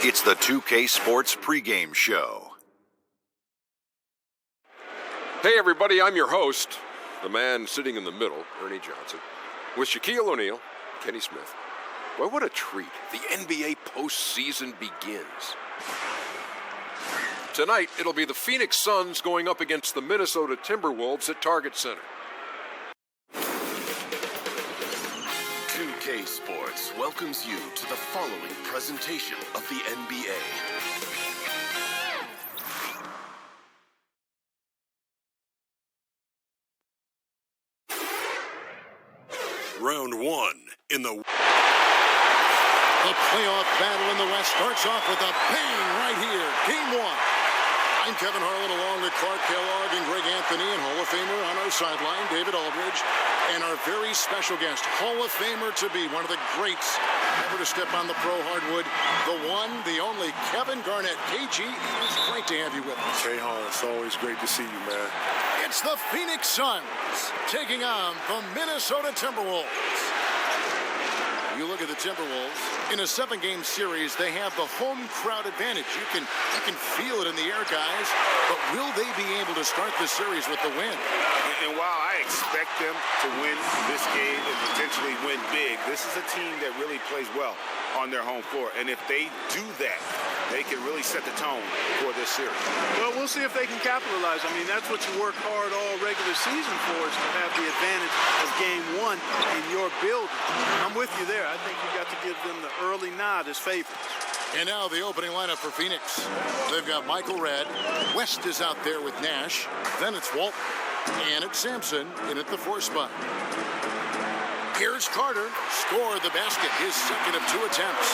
It's the 2K Sports pregame show. Hey everybody, I'm your host, the man sitting in the middle, Ernie Johnson, with Shaquille O'Neal, Kenny Smith. Well, what a treat. The NBA postseason begins. Tonight, it'll be the Phoenix Suns going up against the Minnesota Timberwolves at Target Center. 2K Sports welcomes you to the following presentation of the NBA. Round one in the playoff battle in the West starts off with a bang right here. Game one. I'm Kevin Harlan along with Clark Kellogg and Greg Anthony, and Hall of Famer on our sideline, David Aldridge, and our very special guest, Hall of Famer to be, one of the greats ever to step on the pro hardwood, the one, the only, Kevin Garnett. KG, it's great to have you with us. Hey, Hall, it's always great to see you, man. It's the Phoenix Suns taking on the Minnesota Timberwolves. You look at the Timberwolves, in a 7-game series, they have the home crowd advantage. You can feel it in the air, guys, but will they be able to start the series with the win? And while I expect them to win this game and potentially win big, this is a team that really plays well on their home floor. And if they do that, they can really set the tone for this series. Well, we'll see if they can capitalize. I mean, that's what you work hard all regular season for, is to have the advantage of game one in your building. I'm with you there. I think you got to give them the early nod as favorites. And now the opening lineup for Phoenix. They've got Michael Redd. West is out there with Nash. Then it's Walton. And it's Sampson in at the 4 spot. Here's Carter. Scored the basket. His second of 2 attempts.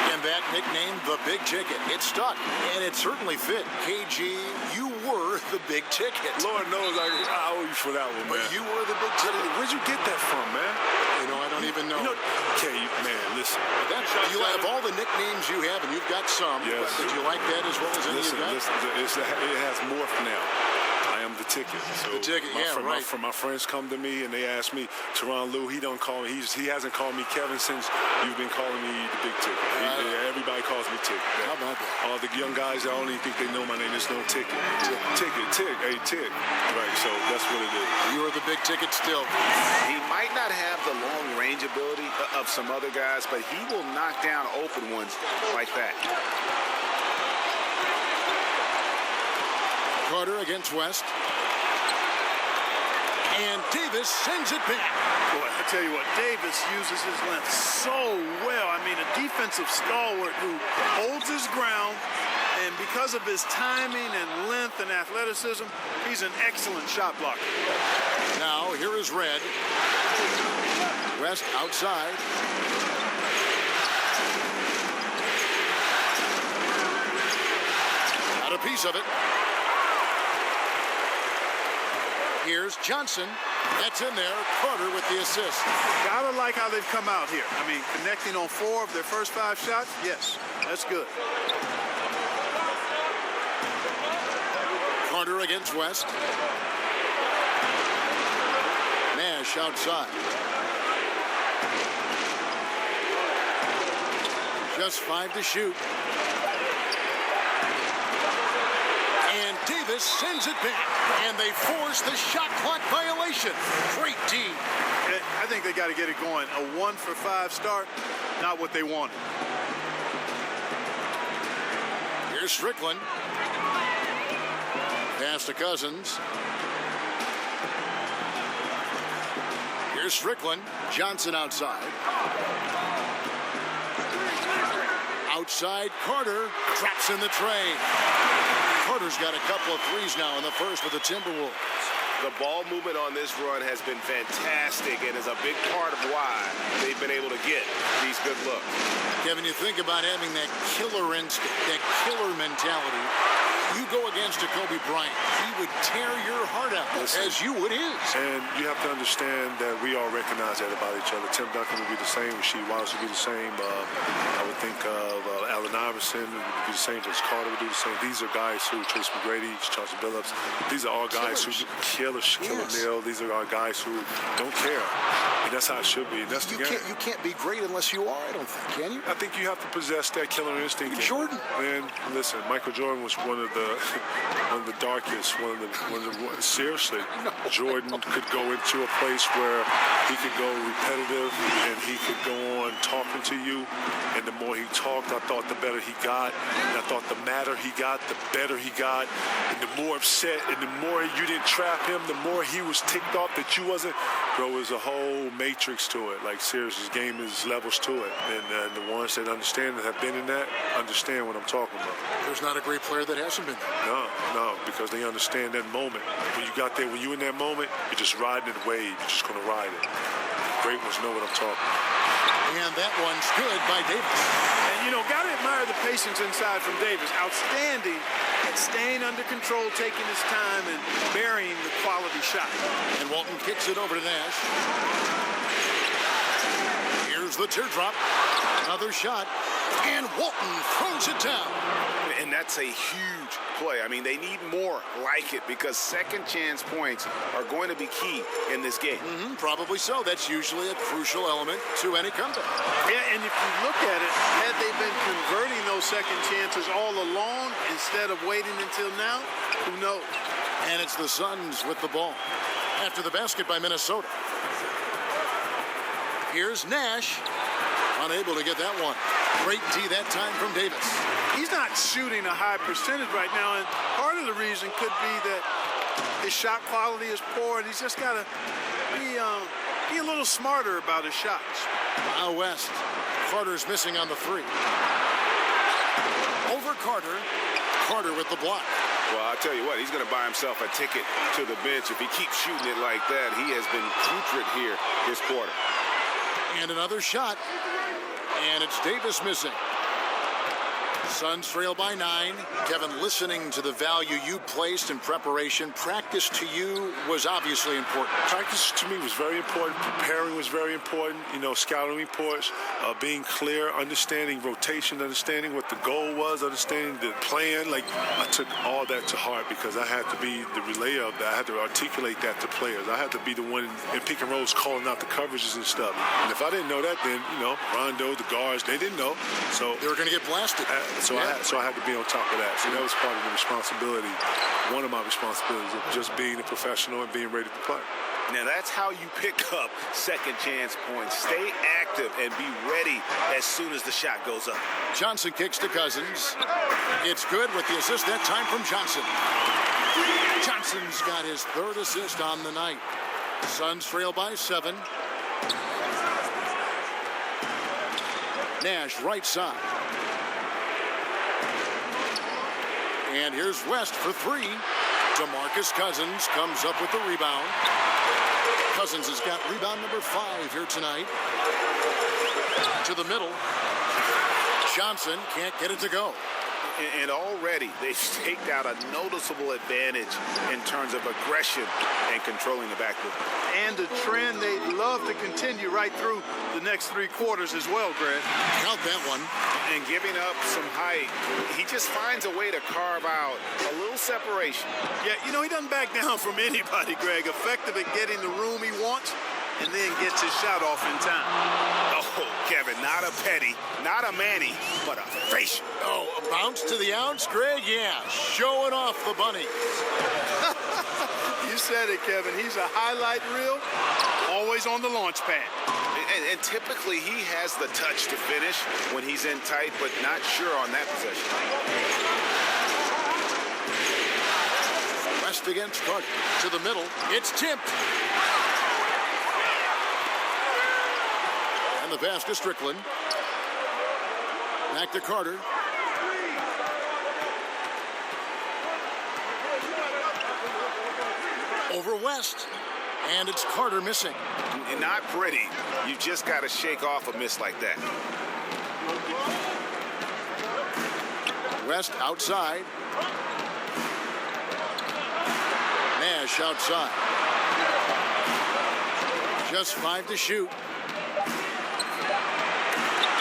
And that nickname, the Big Ticket. It stuck. And it certainly fit. KG, you were the Big Ticket. Lord knows I owe you for that one, man. But you were the Big Ticket. Where'd you get that from, man? You know, I don't even know. Okay, man, listen. You have all the nicknames you have, and you've got some. Yes. But did you like that as well as any Listen, you got? it has morphed now. I am the ticket. So the ticket, my friends come to me and they ask me, Teron Lou, he don't call me. He hasn't called me Kevin since you've been calling me the Big Ticket. Everybody calls me Ticket. How about that? All the young guys, I don't even think they know my name. There's no Ticket. Ticket. Hey, Tick. Right, so that's what it is. You are the Big Ticket still. He might not have the long range ability of some other guys, but he will knock down open ones like that. Carter against West. And Davis sends it back. Boy, I tell you what, Davis uses his length so well. I mean, a defensive stalwart who holds his ground, and because of his timing and length and athleticism, he's an excellent shot blocker. Now, here is Redd. West outside. Got a piece of it. Here's Johnson. That's in there. Carter with the assist. Gotta like how they've come out here. I mean, connecting on 4 of their first 5 shots, yes, that's good. Carter against West. Nash outside. Just 5 to shoot. And Davis sends it back. And they force the shot clock violation. Great team. I think they got to get it going. A 1 for 5 start, not what they wanted. Here's Strickland. Pass to Cousins. Here's Strickland. Johnson outside. Outside, Carter traps in the tray. Carter's got a couple of threes now in the first with the Timberwolves. The ball movement on this run has been fantastic and is a big part of why they've been able to get these good looks. Kevin, you think about having that killer instinct, that killer mentality. You go against a Kobe Bryant, he would tear your heart out, as you would his. And you have to understand that we all recognize that about each other. Tim Duncan would be the same. Rasheed Wallace would be the same. I would think of Allen Iverson would be the same. Vince Carter would do the same. These are guys who, Tracy McGrady, Chauncey Billups, these are all guys who kill Neal. These are all guys who don't care. And that's how it should be. And that's the game. You can't be great unless you are, I don't think, can you? I think you have to possess that killer instinct. Jordan. Man, listen, Michael Jordan was one of the darkest, seriously. Jordan could go into a place where he could go repetitive and he could go on talking to you. And the more he talked, I thought the better he got. And I thought the madder he got, the better he got. And the more upset and the more you didn't trap him, the more he was ticked off that you wasn't. Bro, there's a whole matrix to it. Like, seriously, this game is levels to it. And the ones that understand that have been in that understand what I'm talking about. There's not a great player that hasn't been there. No, because they understand that moment. When you got there, when you in that moment, you're just riding the wave. You're just going to ride it. Great ones know what I'm talking about. And that one's good by Davis. And, got to admire the patience inside from Davis. Outstanding at staying under control, taking his time, and burying the quality shot. And Walton kicks it over to Nash. Here's the teardrop. Another shot. And Walton throws it down. And that's a huge play. I mean, they need more like it because second chance points are going to be key in this game. Probably so. That's usually a crucial element to any comeback. Yeah, and if you look at it, had they been converting those second chances all along instead of waiting until now, who knows? And it's the Suns with the ball after the basket by Minnesota. Here's Nash. Unable to get that one. Great D that time from Davis. He's not shooting a high percentage right now, and part of the reason could be that his shot quality is poor, and he's just got to be a little smarter about his shots. Now West. Carter's missing on the three. Over Carter. Carter with the block. Well, I'll tell you what, he's going to buy himself a ticket to the bench. If he keeps shooting it like that, he has been putrid here this quarter. And another shot. And it's Davis missing. Suns trail by 9. Kevin, listening to the value you placed in preparation, practice to you was obviously important. Practice to me was very important. Preparing was very important. Scouting reports, being clear, understanding rotation, understanding what the goal was, understanding the plan. Like, I took all that to heart because I had to be the relayer of that. I had to articulate that to players. I had to be the one in pick and rolls calling out the coverages and stuff. And if I didn't know that, then, Rondo, the guards, they didn't know. So they were going to get blasted. So I had to be on top of that. So that was part of the responsibility, one of my responsibilities of just being a professional and being ready to play. Now that's how you pick up second chance points. Stay active and be ready as soon as the shot goes up. Johnson kicks to Cousins. It's good with the assist that time from Johnson. Johnson's got his third assist on the night. Suns trail by 7. Nash right side. And here's West for 3. DeMarcus Cousins comes up with the rebound. Cousins has got rebound number 5 here tonight. To the middle. Johnson can't get it to go. And already they've staked out a noticeable advantage in terms of aggression and controlling the backcourt. And a trend they'd love to continue right through the next 3 quarters as well, Greg. Count that one. And giving up some height, he just finds a way to carve out a little separation. Yeah, he doesn't back down from anybody, Greg. Effective at getting the room he wants and then gets his shot off in time. Oh, Kevin, not a Petty, not a Manny, but a facial. Oh, a bounce to the ounce, Greg? Yeah, showing off the bunny. You said it, Kevin. He's a highlight reel, always on the launch pad. And typically he has the touch to finish when he's in tight, but not sure on that possession. West against Carter. To the middle. It's tipped. And the pass to Strickland. Back to Carter. Over West. And it's Carter missing. Not pretty. You just got to shake off a miss like that. West outside. Nash outside. Just 5 to shoot.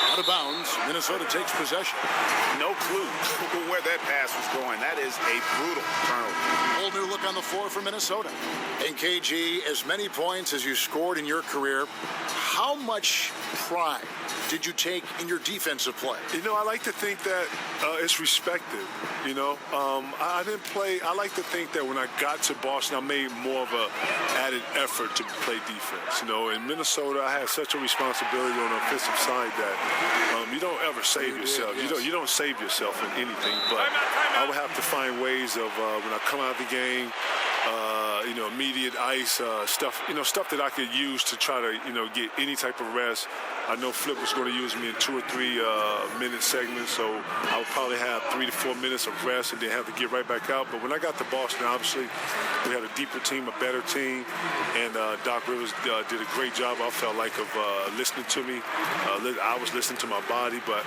Out of bounds. Minnesota takes possession. No clue where that pass was going. That is a brutal turnover. Whole new look on the floor for Minnesota. And KG, as many points as you scored in your career, how much pride did you take in your defensive play? You know, I like to think that it's respected. You know, I didn't play. I like to think that when I got to Boston, I made more of a added effort to play defense. You know, in Minnesota, I had such a responsibility on the offensive side that you don't ever save yourself. You don't save yourself in anything. But I would have to find ways of when I come out of the game. You know, immediate ice stuff. You know, stuff that I could use to try to get any type of rest. I know Flip was going to use me in 2 or 3 minute segments, so I would probably have 3 to 4 minutes of rest and then have to get right back out. But when I got to Boston, obviously we had a deeper team, a better team, and Doc Rivers did a great job. I felt like of listening to me. I was listening to my body, but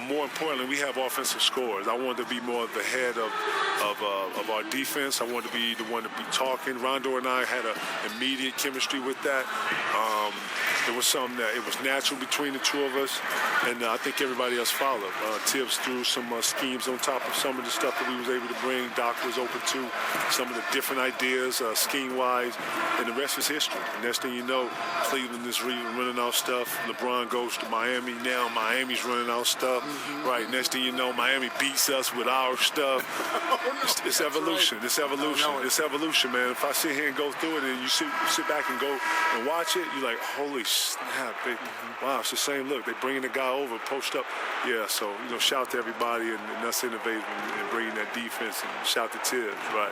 more importantly, we have offensive scores. I wanted to be more of the head of our defense. I wanted to be the one to be talking. Rondo and I had an immediate chemistry with that. It was something that it was natural between the two of us, and I think everybody else followed. Tibbs threw some schemes on top of some of the stuff that we was able to bring. Doc was open to some of the different ideas, scheme-wise, and the rest is history. And next thing you know, Cleveland is running out stuff. LeBron goes to Miami. Now Miami's running out stuff. Right, next thing you know, Miami beats us with our stuff. It's evolution. Right. It's evolution. It's evolution, man. If I sit here and go through it and you sit back and go and watch it, you're like, holy snap. Wow, it's the same look. They're bringing the guy over, post up. Yeah, so, shout out to everybody and us innovating and bringing that defense, and shout to Tibbs, right.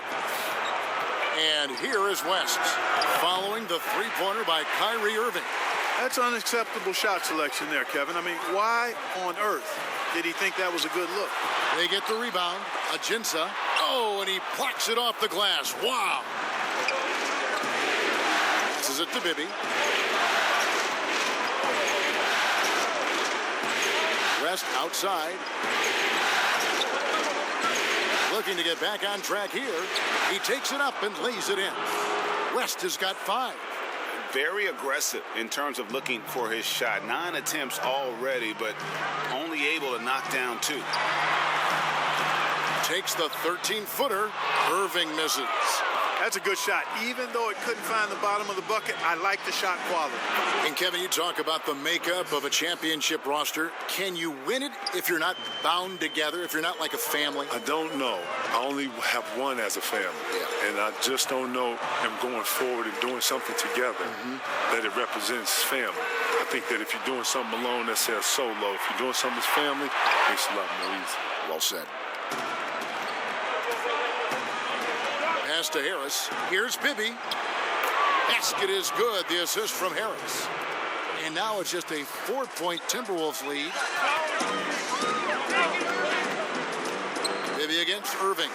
And here is West, following the three-pointer by Kyrie Irving. That's unacceptable shot selection there, Kevin. I mean, why on earth did he think that was a good look? They get the rebound. Ajinça. Oh, and he plucks it off the glass. Wow. Passes it to Bibby. West outside. Looking to get back on track here. He takes it up and lays it in. West has got 5. Very aggressive in terms of looking for his shot. 9 attempts already, but only able to knock down 2. Takes the 13-footer. Irving misses. That's a good shot. Even though it couldn't find the bottom of the bucket, I like the shot quality. And Kevin, you talk about the makeup of a championship roster. Can you win it if you're not bound together, if you're not like a family? I don't know. I only have one as a family. Yeah. And I just don't know him going forward and doing something together that it represents family. I think that if you're doing something alone, that says solo. If you're doing something as family, it makes it a lot more easy. Well said. Pass to Harris. Here's Bibby. Basket is good. The assist from Harris. And now it's just a 4-point Timberwolves lead. Bibby against Irving.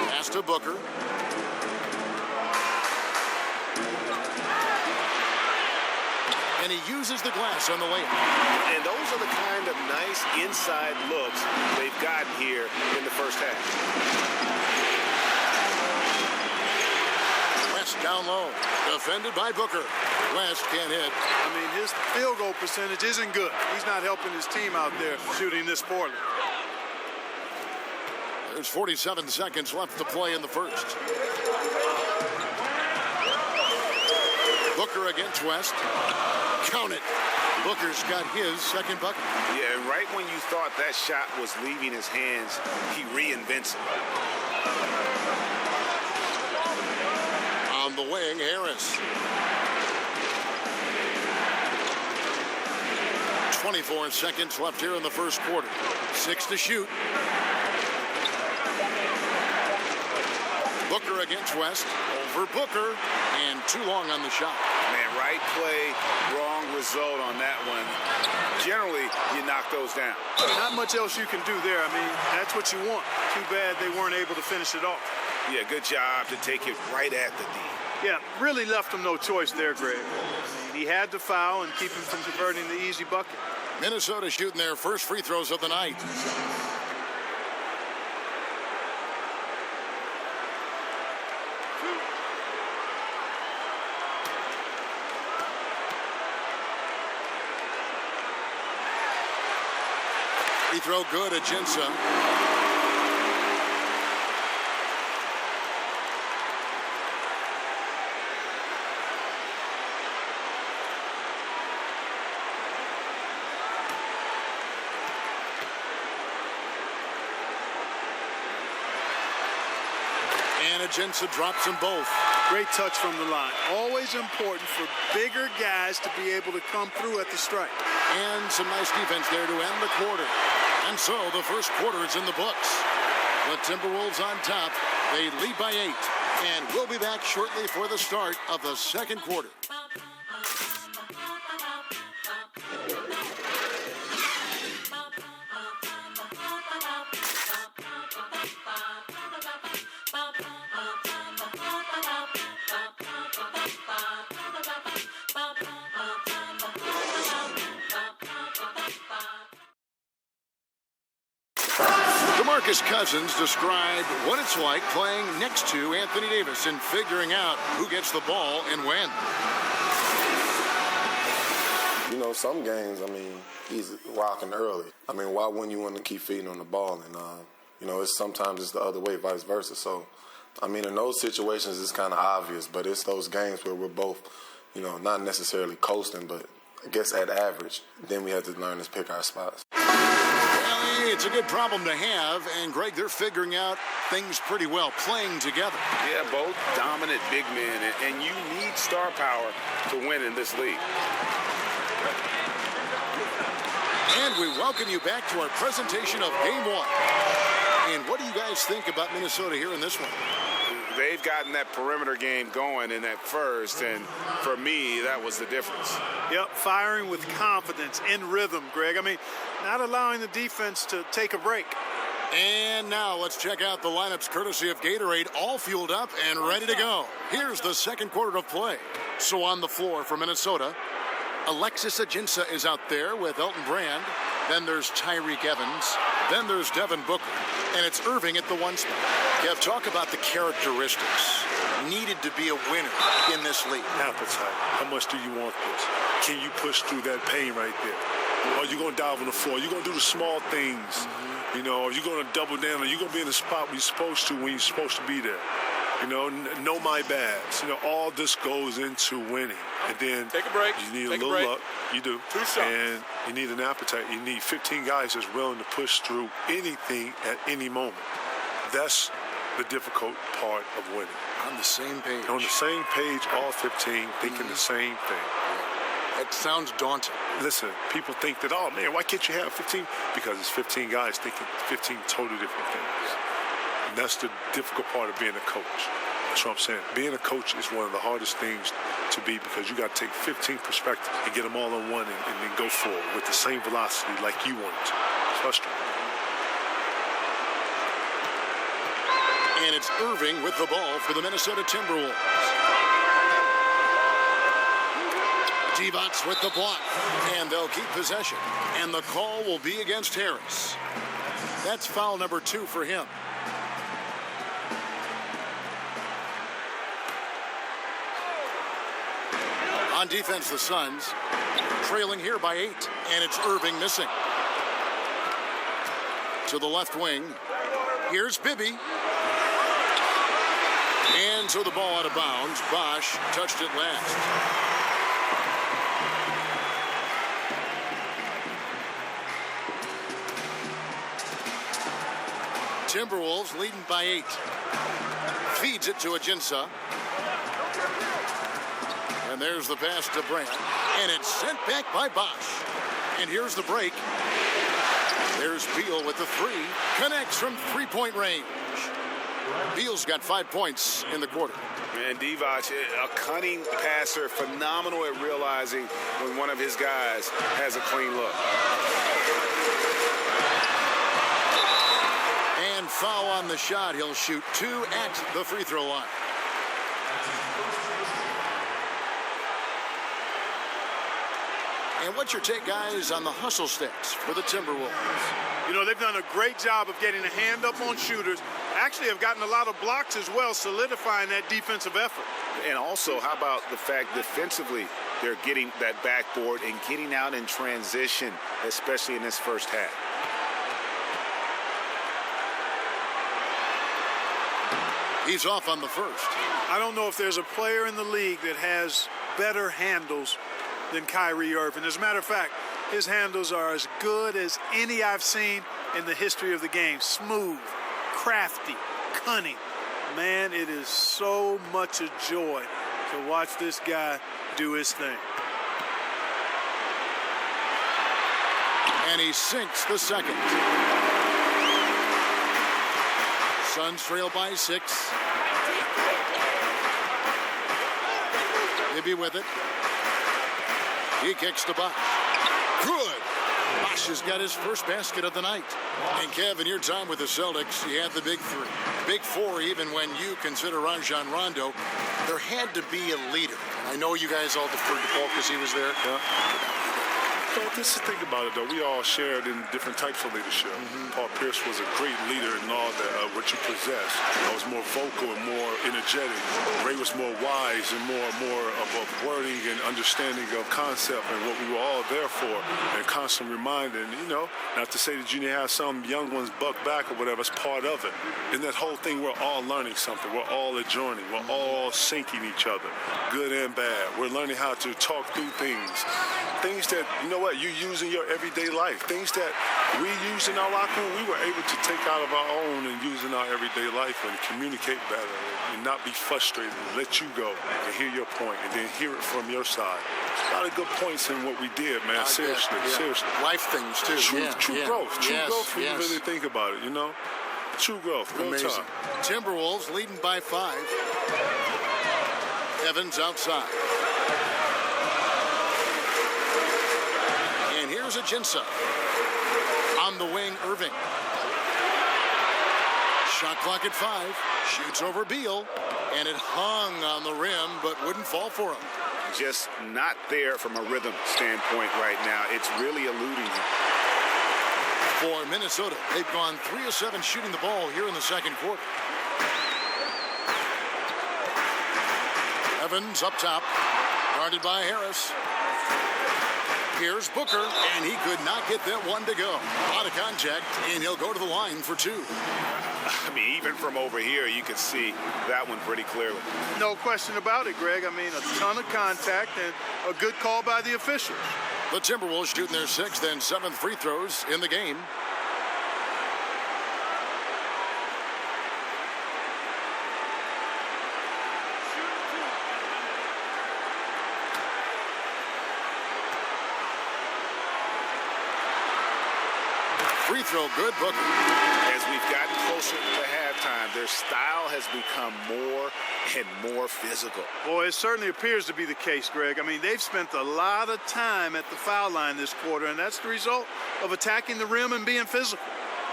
Pass to Booker. And he uses the glass on the layup. And those are the kind of nice inside looks they've gotten here in the first half. West down low. Defended by Booker. West can't hit. I mean, his field goal percentage isn't good. He's not helping his team out there shooting this poorly. There's 47 seconds left to play in the first. Booker against West. Count it. Booker's got his second bucket. Yeah, and right when you thought that shot was leaving his hands, he reinvents it. On the wing, Harris. 24 seconds left here in the first quarter. 6 to shoot. Booker against West. Over Booker. And too long on the shot. Man, right play, wrong result on that one. Generally, you knock those down. Not much else you can do there. I mean, that's what you want. Too bad they weren't able to finish it off. Yeah, good job to take it right at the D. Yeah, really left him no choice there, Greg. I mean, he had to foul and keep him from converting the easy bucket. Minnesota shooting their first free throws of the night. Free throw good, Ajinça. And Ajinça drops them both. Great touch from the line. Always important for bigger guys to be able to come through at the strike. And some nice defense there to end the quarter. And so the first quarter is in the books. The Timberwolves on top. They lead by 8. And we'll be back shortly for the start of the second quarter. DeMarcus Cousins described what it's like playing next to Anthony Davis and figuring out who gets the ball and when. You know, some games, I mean, he's rocking early. I mean, why wouldn't you want to keep feeding on the ball? And, you know, sometimes it's the other way, vice versa. So, I mean, in those situations, it's kind of obvious, but it's those games where we're both, you know, not necessarily coasting, but I guess at average. Then we have to learn to pick our spots. Well, it's a good problem to have, and Greg, they're figuring out things pretty well, playing together. Yeah, both dominant big men, and you need star power to win in this league. And we welcome you back to our presentation of Game 1. And what do you guys think about Minnesota here in this one? They've gotten that perimeter game going in that first, and for me, that was the difference. Yep, firing with confidence, in rhythm, Greg. I mean, not allowing the defense to take a break. And now let's check out the lineups courtesy of Gatorade, all fueled up and ready to go. Here's the second quarter of play. So on the floor for Minnesota, Alexis Ajinça is out there with Elton Brand. Then there's Tyreek Evans. Then there's Devin Booker. And it's Irving at the 1 spot. Kev, talk about the characteristics needed to be a winner in this league. Appetite. How much do you want this? Can you push through that pain right there? Are you going to dive on the floor? Are you going to do the small things? You know, are you going to double down? Are you going to be in the spot where you're supposed to when you're supposed to be there? You know my bads. You know, all this goes into winning. And then Take a break. You need Take a little luck. You do. 2 shots. And you need an appetite. You need 15 guys that's willing to push through anything at any moment. That's the difficult part of winning. On the same page. On the same page, all 15 thinking the same thing. That sounds daunting. Listen, people think that, oh, man, why can't you have 15? Because it's 15 guys thinking 15 totally different things. And that's the difficult part of being a coach. That's what I'm saying. Being a coach is one of the hardest things to be because you got to take 15 perspectives and get them all in one and then go forward with the same velocity like you want it to. It's frustrating. And it's Irving with the ball for the Minnesota Timberwolves. Divac with the block. And they'll keep possession. And the call will be against Harris. That's foul number 2 for him. On defense, the Suns trailing here by 8. And it's Irving missing. To the left wing. Here's Bibby. And so the ball out of bounds. Bosch touched it last. Timberwolves leading by 8. Feeds it to Ajinça. And there's the pass to Brand. And it's sent back by Bosch. And here's the break. There's Beal with the 3. Connects from three-point range. Beal's got 5 points in the quarter. And Divac, a cunning passer, phenomenal at realizing when one of his guys has a clean look. And foul on the shot. He'll shoot 2 at the free throw line. And what's your take, guys, on the hustle stats for the Timberwolves? You know, they've done a great job of getting a hand up on shooters. Actually have gotten a lot of blocks as well, solidifying that defensive effort. And also, how about the fact defensively, they're getting that backboard and getting out in transition, especially in this first half. He's off on the first. I don't know if there's a player in the league that has better handles than Kyrie Irving. As a matter of fact, his handles are as good as any I've seen in the history of the game. Smooth, crafty, cunning. Man, it is so much a joy to watch this guy do his thing. And he sinks the second. Suns trail by 6. Maybe with it. He kicks to Bosh. Good. Bosh has got his first basket of the night. And Kevin, your time with the Celtics, you had the big 3. Big 4, even when you consider Rajon Rondo. There had to be a leader. I know you guys all deferred to Paul because he was there. Yeah. But this is the thing about it, though. We all shared in different types of leadership. Paul Pierce was a great leader in all that, what you possess. I was more vocal and more energetic. Ray was more wise and more of wording and understanding of concept and what we were all there for, and constant reminding, not to say that you didn't have some young ones buck back or whatever. It's part of it. In that whole thing, we're all learning something. We're all adjoining. We're all sinking each other, good and bad. We're learning how to talk through things that, you use in your everyday life. Things that we use in our locker room, we were able to take out of our own and use in our everyday life and communicate better and not be frustrated and let you go and hear your point and then hear it from your side. A lot of good points in what we did, man. Seriously. Life things, too. True growth. True growth when you really think about it, True growth. Real Amazing. time. Timberwolves leading by 5. Evans outside. And here's Ajinça. On the wing, Irving. Shot clock at 5. Shoots over Beal. And it hung on the rim, but wouldn't fall for him. Just not there from a rhythm standpoint right now. It's really eluding him. For Minnesota, they've gone 3 of 7 shooting the ball here in the second quarter. Evans up top, guarded by Harris. Here's Booker, and he could not get that one to go. Out of contact, and he'll go to the line for 2. I mean, even from over here, you can see that one pretty clearly. No question about it, Greg. I mean, a ton of contact and a good call by the officials. The Timberwolves shooting their 6th and 7th free throws in the game. Free throw good, Booker. As we've gotten closer to halftime, their style has become more and more physical. Boy, it certainly appears to be the case, Greg. I mean, they've spent a lot of time at the foul line this quarter, and that's the result of attacking the rim and being physical.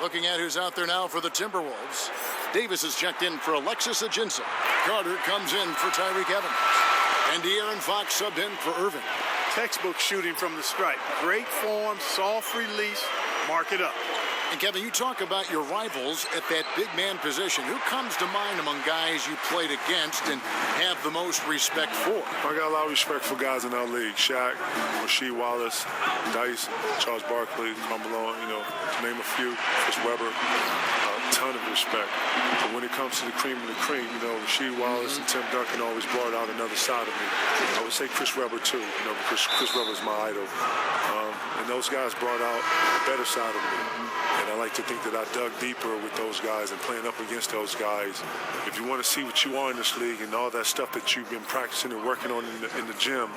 Looking at who's out there now for the Timberwolves. Davis is checked in for Alexis Ajinça. Carter comes in for Tyreek Evans. And De'Aaron Fox subbed in for Irving. Textbook shooting from the stripe. Great form, soft release. Mark it up. And Kevin, you talk about your rivals at that big man position. Who comes to mind among guys you played against and have the most respect for? I got a lot of respect for guys in our league. Shaq, Rasheed Wallace, Dice, Charles Barkley, Karl Malone, to name a few. Chris Webber. A ton of respect. But when it comes to the cream of the cream, Rasheed Wallace and Tim Duncan always brought out another side of me. I would say Chris Webber too, because Chris Webber's my idol. And those guys brought out a better side of me. And I like to think that I dug deeper with those guys and playing up against those guys. If you want to see what you are in this league and all that stuff that you've been practicing and working on in the gym,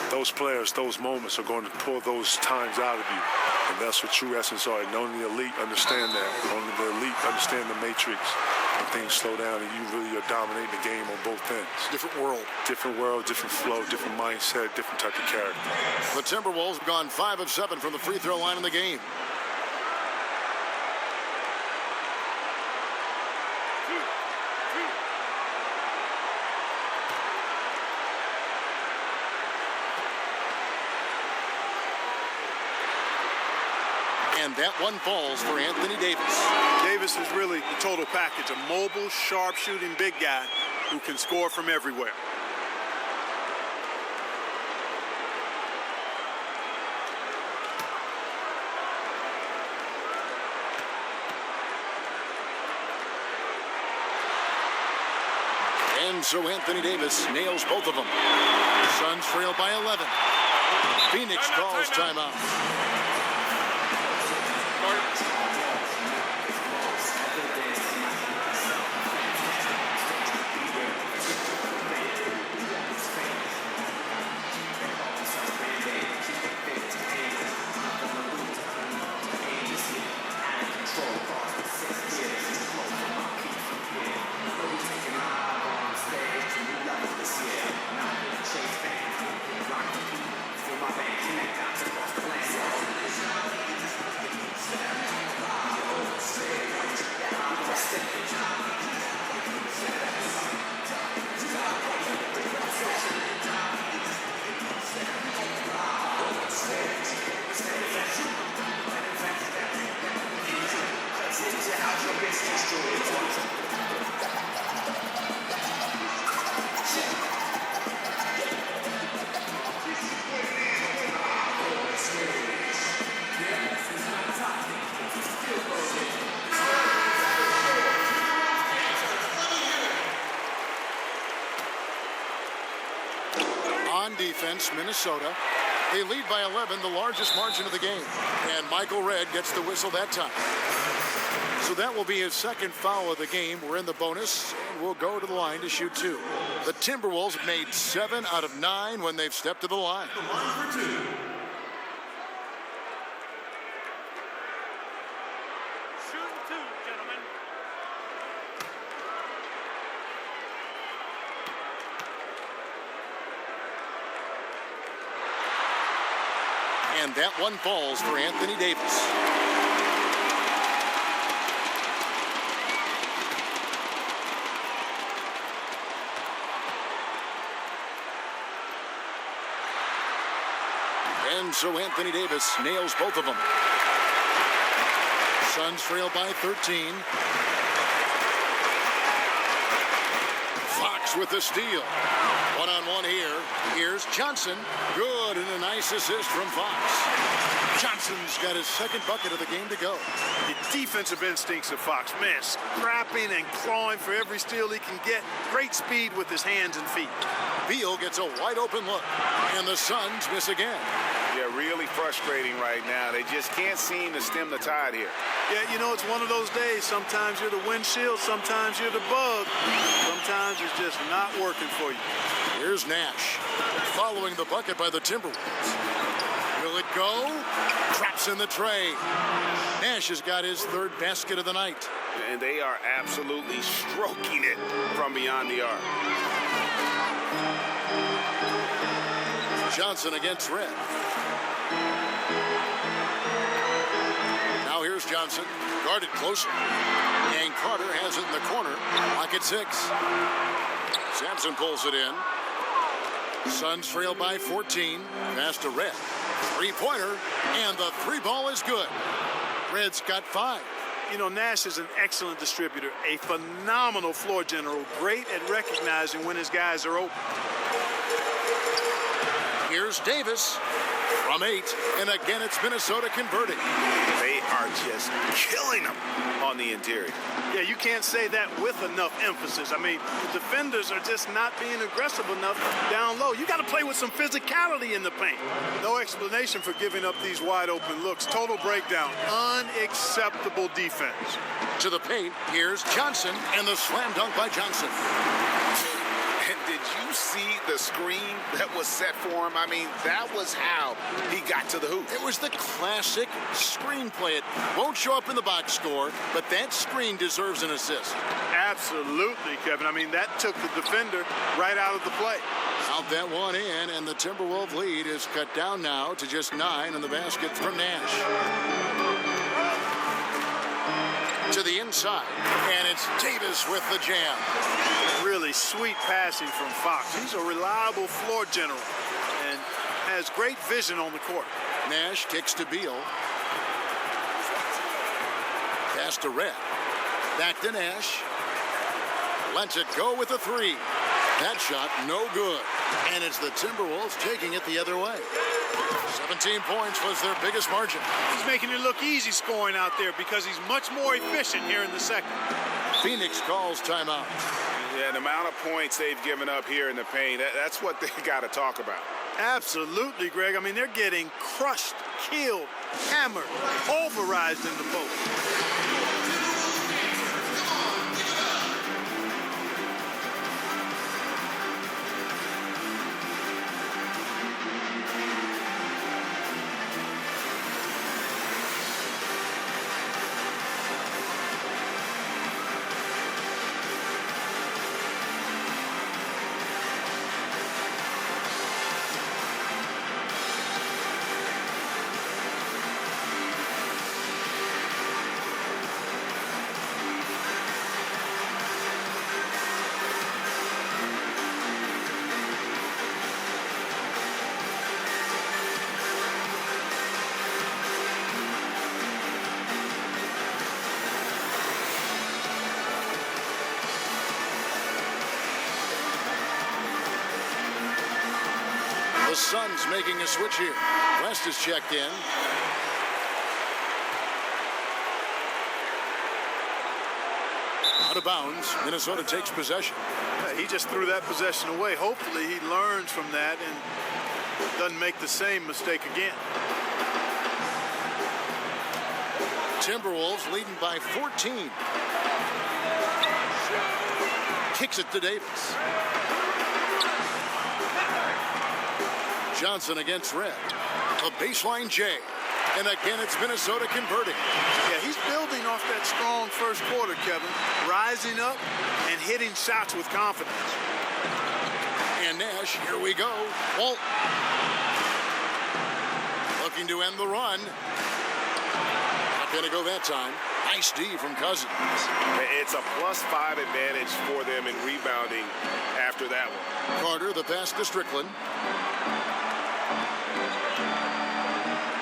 those players, those moments are going to pull those times out of you. And that's what true essence are. And only the elite understand that. Only the elite understand the matrix. When things slow down and you really are dominating the game on both ends. Different world. Different world, different flow, different mindset, different type of character. The Timberwolves have gone 5 of 7 from the free throw line in the game. And that one falls for Anthony Davis. Davis is really the total package. A mobile, sharp-shooting big guy who can score from everywhere. And so Anthony Davis nails both of them. Suns trail by 11. Phoenix calls timeout. On defense, Minnesota. They lead by 11, the largest margin of the game. And Michael Redd gets the whistle that time. So that will be his second foul of the game. We're in the bonus, and we'll go to the line to shoot 2. The Timberwolves made 7 out of 9 when they've stepped to the line. And that one falls for Anthony Davis. And so Anthony Davis nails both of them. Suns trail by 13. Fox with the steal. One-on-one here. Here's Johnson. Good, and a nice assist from Fox. Johnson's got his second bucket of the game to go. The defensive instincts of Fox, man, scrapping and clawing for every steal he can get. Great speed with his hands and feet. Beal gets a wide-open look, and the Suns miss again. Yeah, really frustrating right now. They just can't seem to stem the tide here. Yeah, you know, it's one of those days. Sometimes you're the windshield, sometimes you're the bug. Sometimes it's just not working for you. Here's Nash, following the bucket by the Timberwolves. Will it go? Traps in the tray. Nash has got his third basket of the night. And they are absolutely stroking it from beyond the arc. Johnson against Redd. Now here's Johnson, guarded closer. And Carter has it in the corner. Lock at 6. Sampson pulls it in. Suns trail by 14. Pass to Redd. Three-pointer, and the three ball is good. Redd's got 5. You know, Nash is an excellent distributor, a phenomenal floor general, great at recognizing when his guys are open. Here's Davis from 8, and again it's Minnesota converting. They are just killing them on the interior. Yeah, you can't say that with enough emphasis. I mean, the defenders are just not being aggressive enough down low. You got to play with some physicality in the paint. No explanation for giving up these wide open looks. Total breakdown. Unacceptable defense. To the paint, here's Johnson, and the slam dunk by Johnson. And did you see the screen that was set for him? I mean, that was how he got to the hoop. It was the classic screenplay. It won't show up in the box score, but that screen deserves an assist. Absolutely, Kevin. I mean, that took the defender right out of the play. Out that one in, and the Timberwolves lead is cut down now to just 9 in the basket from Nash. To the inside, and it's Davis with the jam. Really sweet passing from Fox. He's a reliable floor general and has great vision on the court. Nash kicks to Beal. Pass to Redd. Back to Nash. Lets it go with a 3. That shot no good. And it's the Timberwolves taking it the other way. 17 points was their biggest margin. He's making it look easy scoring out there because he's much more efficient here in the second. Phoenix calls timeout. Yeah, the amount of points they've given up here in the paint, that's what they got to talk about. Absolutely, Greg. I mean, they're getting crushed, killed, hammered, pulverized in the post. The Suns making a switch here. West is checked in. Out of bounds. Minnesota takes possession. Yeah, he just threw that possession away. Hopefully he learns from that and doesn't make the same mistake again. Timberwolves leading by 14. Kicks it to Davis. Johnson against Red. A baseline J. And again, it's Minnesota converting. Yeah, he's building off that strong first quarter, Kevin. Rising up and hitting shots with confidence. And Nash, here we go. Walt. Looking to end the run. Not going to go that time. Nice D from Cousins. It's a +5 advantage for them in rebounding after that one. Carter, the pass to Strickland.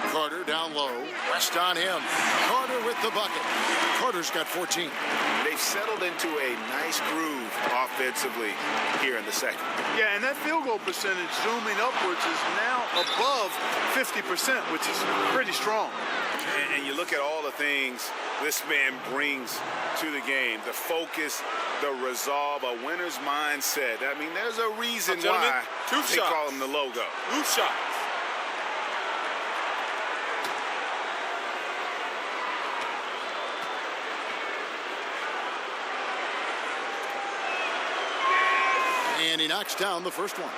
Carter down low. West on him. Carter with the bucket. Carter's got 14. They've settled into a nice groove offensively here in the second. Yeah, and that field goal percentage zooming upwards is now above 50%, which is pretty strong. And you look at all the things this man brings to the game, the focus, the resolve, a winner's mindset. I mean, there's a reason why they call him the logo. 2 shots. And he knocks down the first one.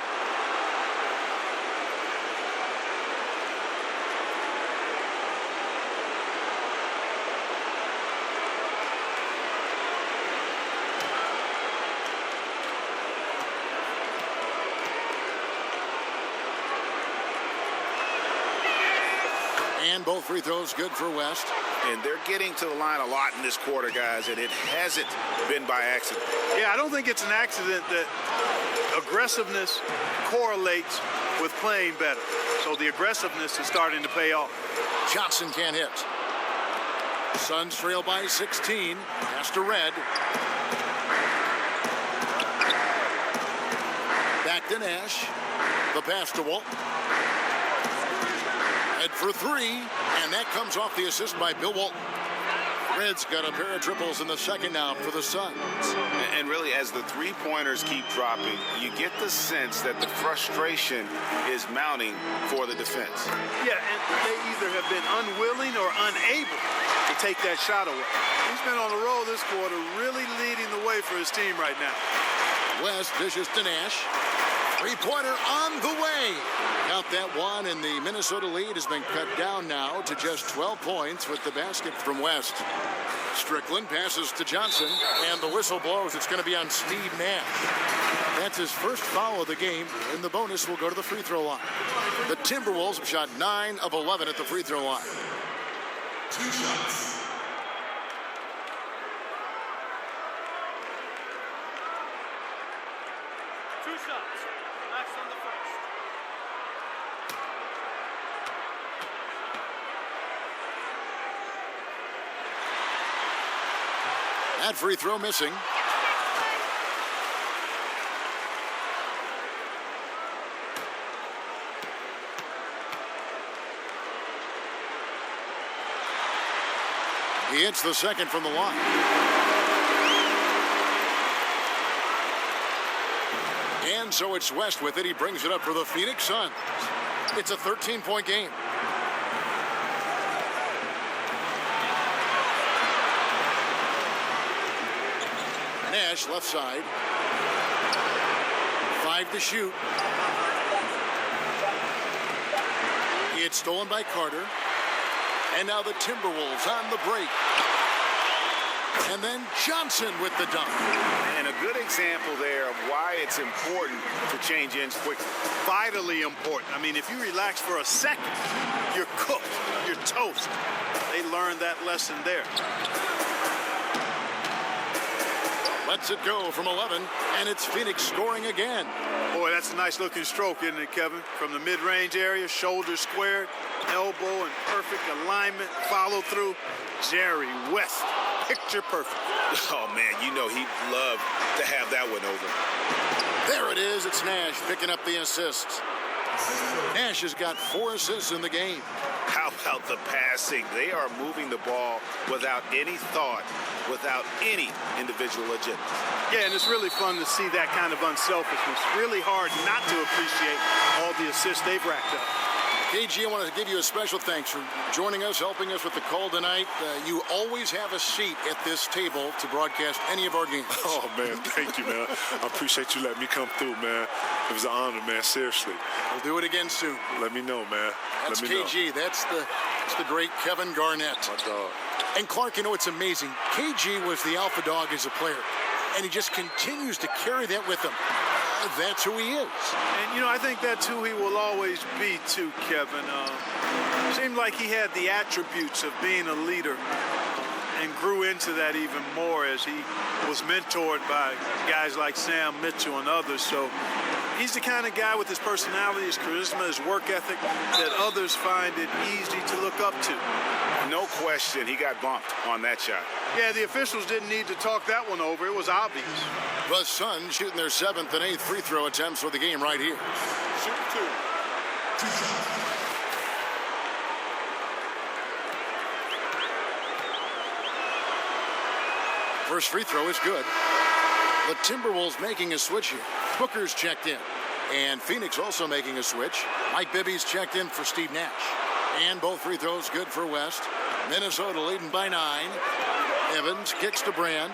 And both free throws good for West. And they're getting to the line a lot in this quarter, guys, and it hasn't been by accident. Yeah, I don't think it's an accident that aggressiveness correlates with playing better. So the aggressiveness is starting to pay off. Johnson can't hit. Suns trail by 16. Pass to Red. Back to Nash. The pass to Walt. Head for three, and that comes off the assist by Bill Walton. Red's got a pair of triples in the second now for the Suns. And really, as the three-pointers keep dropping, you get the sense that the frustration is mounting for the defense. Yeah, and they either have been unwilling or unable to take that shot away. He's been on the roll this quarter, really leading the way for his team right now. West dishes to Nash. Three-pointer on the way. Count that one, and the Minnesota lead has been cut down now to just 12 points with the basket from West. Strickland passes to Johnson, and the whistle blows. It's going to be on Steve Nash. That's his first foul of the game, and the bonus will go to the free throw line. The Timberwolves have shot 9 of 11 at the free throw line. 2 shots. That free throw missing. He hits the second from the line. And so it's West with it. He brings it up for the Phoenix Suns. It's a 13-point game. Nash, left side. 5 to shoot. It's stolen by Carter. And now the Timberwolves on the break. And then Johnson with the dunk. And a good example there of why it's important to change ends quickly. Vitally important. I mean, if you relax for a second, you're cooked. You're toast. They learned that lesson there. Lets it go from 11, and it's Phoenix scoring again. Boy, that's a nice looking stroke, isn't it, Kevin? From the mid-range area, shoulder squared, elbow in perfect alignment, follow through. Jerry West, picture perfect. Oh, man, you know he'd love to have that one over. There it is. It's Nash picking up the assists. Nash has got 4 assists in the game. How about the passing? They are moving the ball without any thought, without any individual agenda. Yeah, and it's really fun to see that kind of unselfishness. Really hard not to appreciate all the assists they've racked up. KG, I want to give you a special thanks for joining us, helping us with the call tonight. You always have a seat at this table to broadcast any of our games. Oh, man, thank you, man. I appreciate you letting me come through, man. It was an honor, man, seriously. We'll do it again soon. Let me know, man. That's Let me KG. know. That's the great Kevin Garnett. My dog. And Clark, you know, it's amazing. KG was the alpha dog as a player, and he just continues to carry that with him. That's who he is. And, you know, I think that's who he will always be, too, Kevin. Seemed like he had the attributes of being a leader and grew into that even more as he was mentored by guys like Sam Mitchell and others. So he's the kind of guy with his personality, his charisma, his work ethic that others find it easy to look up to. No question, he got bumped on that shot. Yeah, the officials didn't need to talk that one over. It was obvious. The Suns shooting their 7th and 8th free throw attempts for the game right here. Shoot 2. 2 shots. First free throw is good. The Timberwolves making a switch here. Booker's checked in. And Phoenix also making a switch. Mike Bibby's checked in for Steve Nash. And both free throws good for West. Minnesota leading by 9. Evans kicks to Brand.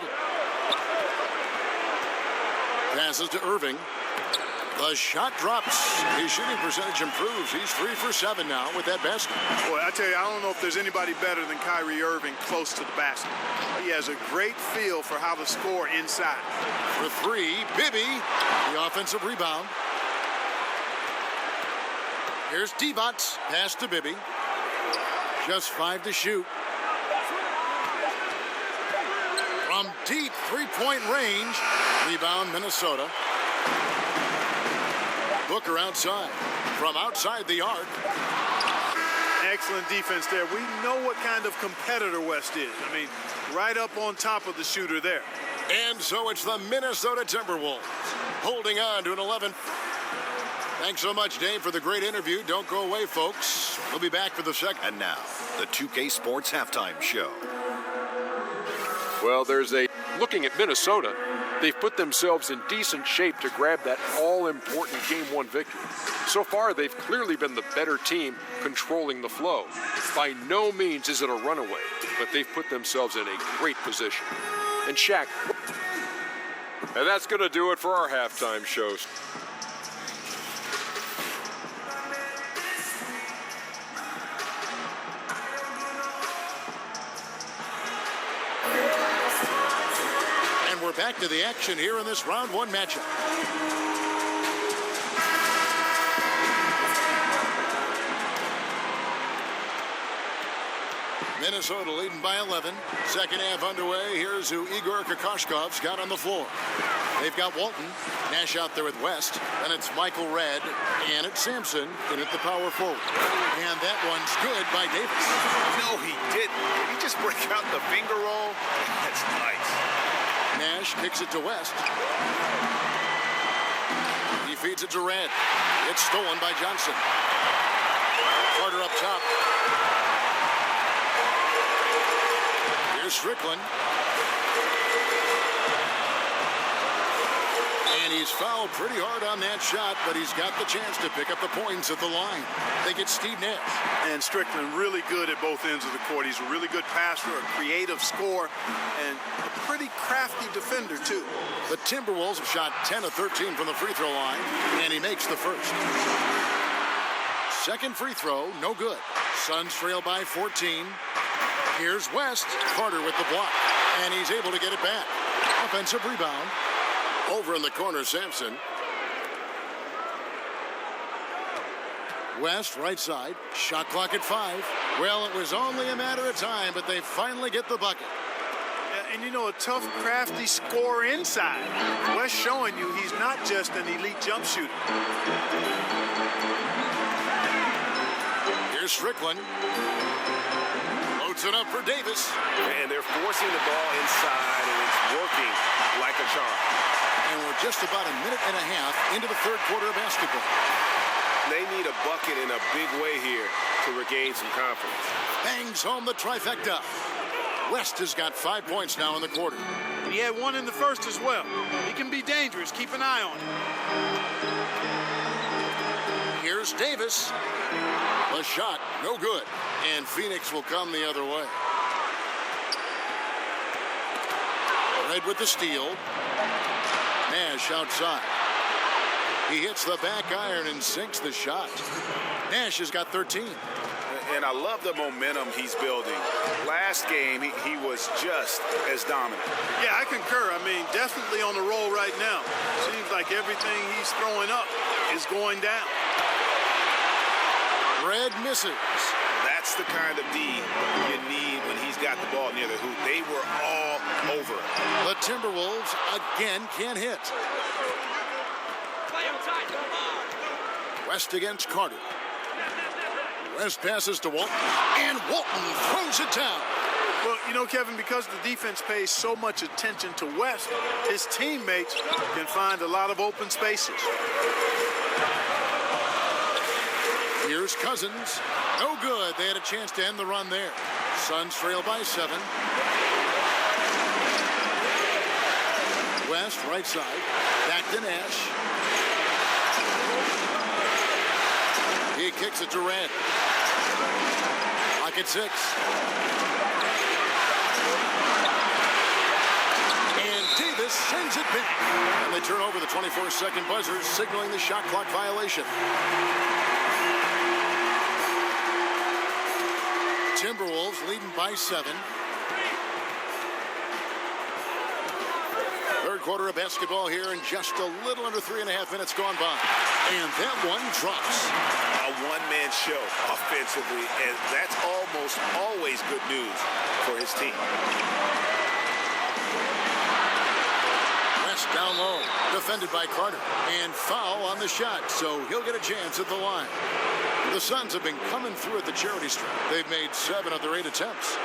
Passes to Irving. The shot drops. His shooting percentage improves. He's 3 for 7 now with that basket. Boy, I tell you, I don't know if there's anybody better than Kyrie Irving close to the basket. He has a great feel for how to score inside. For 3, Bibby, the offensive rebound. Here's Divac. Pass to Bibby. Just 5 to shoot. From deep three-point range. Rebound, Minnesota. Booker outside. From outside the arc. Excellent defense there. We know what kind of competitor West is. I mean, right up on top of the shooter there. And so it's the Minnesota Timberwolves holding on to an 11. Thanks so much, Dave, for the great interview. Don't go away, folks. We'll be back for the second. And now, the 2K Sports Halftime Show. Well, looking at Minnesota, they've put themselves in decent shape to grab that all-important Game 1 victory. So far, they've clearly been the better team controlling the flow. By no means is it a runaway, but they've put themselves in a great position. And Shaq. And that's going to do it for our halftime shows. We're back to the action here in this round 1 matchup. Minnesota leading by 11. Second half underway. Here's who Igor Kokoshkov's got on the floor. They've got Walton. Nash out there with West. Then it's Michael Redd. And it's Sampson in at the power forward. And that one's good by Davis. No, he didn't. Did he just break out the finger roll? That's nice. Nash kicks it to West. He feeds it to Redd. It's stolen by Johnson. Carter up top. Here's Strickland. And he's fouled pretty hard on that shot, but he's got the chance to pick up the points at the line. They get Steve Nash. And Strickland really good at both ends of the court. He's a really good passer, a creative scorer, and a pretty crafty defender, too. The Timberwolves have shot 10 of 13 from the free throw line, and he makes the first. Second free throw, no good. Suns trail by 14. Here's West. Carter with the block, and he's able to get it back. Offensive rebound. Over in the corner, Sampson. West, right side. Shot clock at 5. Well, it was only a matter of time, but they finally get the bucket. And you know, a tough, crafty scorer inside. West showing you he's not just an elite jump shooter. Here's Strickland. Loads it up for Davis. And they're forcing the ball inside, and it's working like a charm. And we're just about a minute and a half into the third quarter of basketball. They need a bucket in a big way here to regain some confidence. Bangs home the trifecta. West has got 5 points now in the quarter. And he had one in the first as well. He can be dangerous. Keep an eye on him. Here's Davis. The shot, no good. And Phoenix will come the other way. Red with the steal. Nash outside. He hits the back iron and sinks the shot. Nash has got 13. And I love the momentum he's building. Last game, he was just as dominant. Yeah, I concur. I mean, definitely on the roll right now. Seems like everything he's throwing up is going down. Red misses. That's the kind of D you need when he's got the ball near the hoop. They were all over it. The Timberwolves again can't hit. West against Carter. West passes to Walton, and Walton throws it down. Well, you know, Kevin, because the defense pays so much attention to West, his teammates can find a lot of open spaces. Here's Cousins. No good. They had a chance to end the run there. Suns trail by 7. West, right side. Back to Nash. He kicks it to Red. Lock at 6. And Davis sends it back. And they turn over the 24-second buzzer, signaling the shot clock violation. Timberwolves leading by 7. Third quarter of basketball here, and just a little under 3.5 minutes gone by. And that one drops. A one-man show offensively, and that's almost always good news for his team. West down low, defended by Carter, and foul on the shot, so he'll get a chance at the line. The Suns have been coming through at the charity stripe. They've made 7 of their 8 attempts.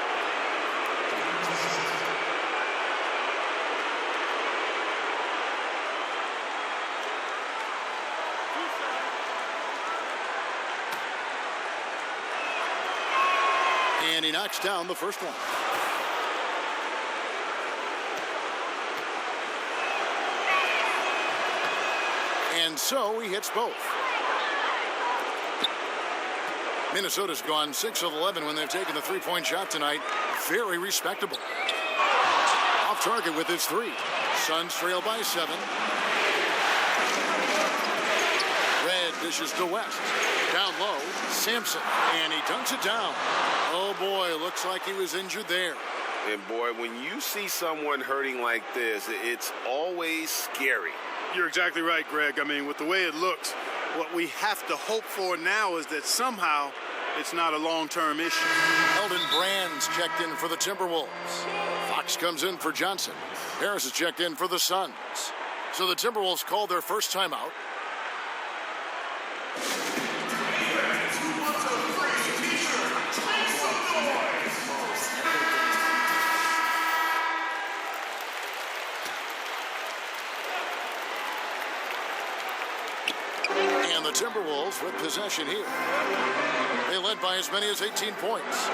And he knocks down the first one. And so he hits both. Minnesota's gone 6 of 11 when they've taken the three-point shot tonight. Very respectable. Off target with his 3. Suns trail by 7. Red dishes to West. Down low, Sampson, and he dunks it down. Oh boy, looks like he was injured there. And boy, when you see someone hurting like this, it's always scary. You're exactly right, Greg. I mean, with the way it looks, what we have to hope for now is that somehow it's not a long-term issue. Eldon Brand's checked in for the Timberwolves. Fox comes in for Johnson. Harris is checked in for the Suns. So the Timberwolves called their first timeout. And the Timberwolves with possession here. They led by as many as 18 points.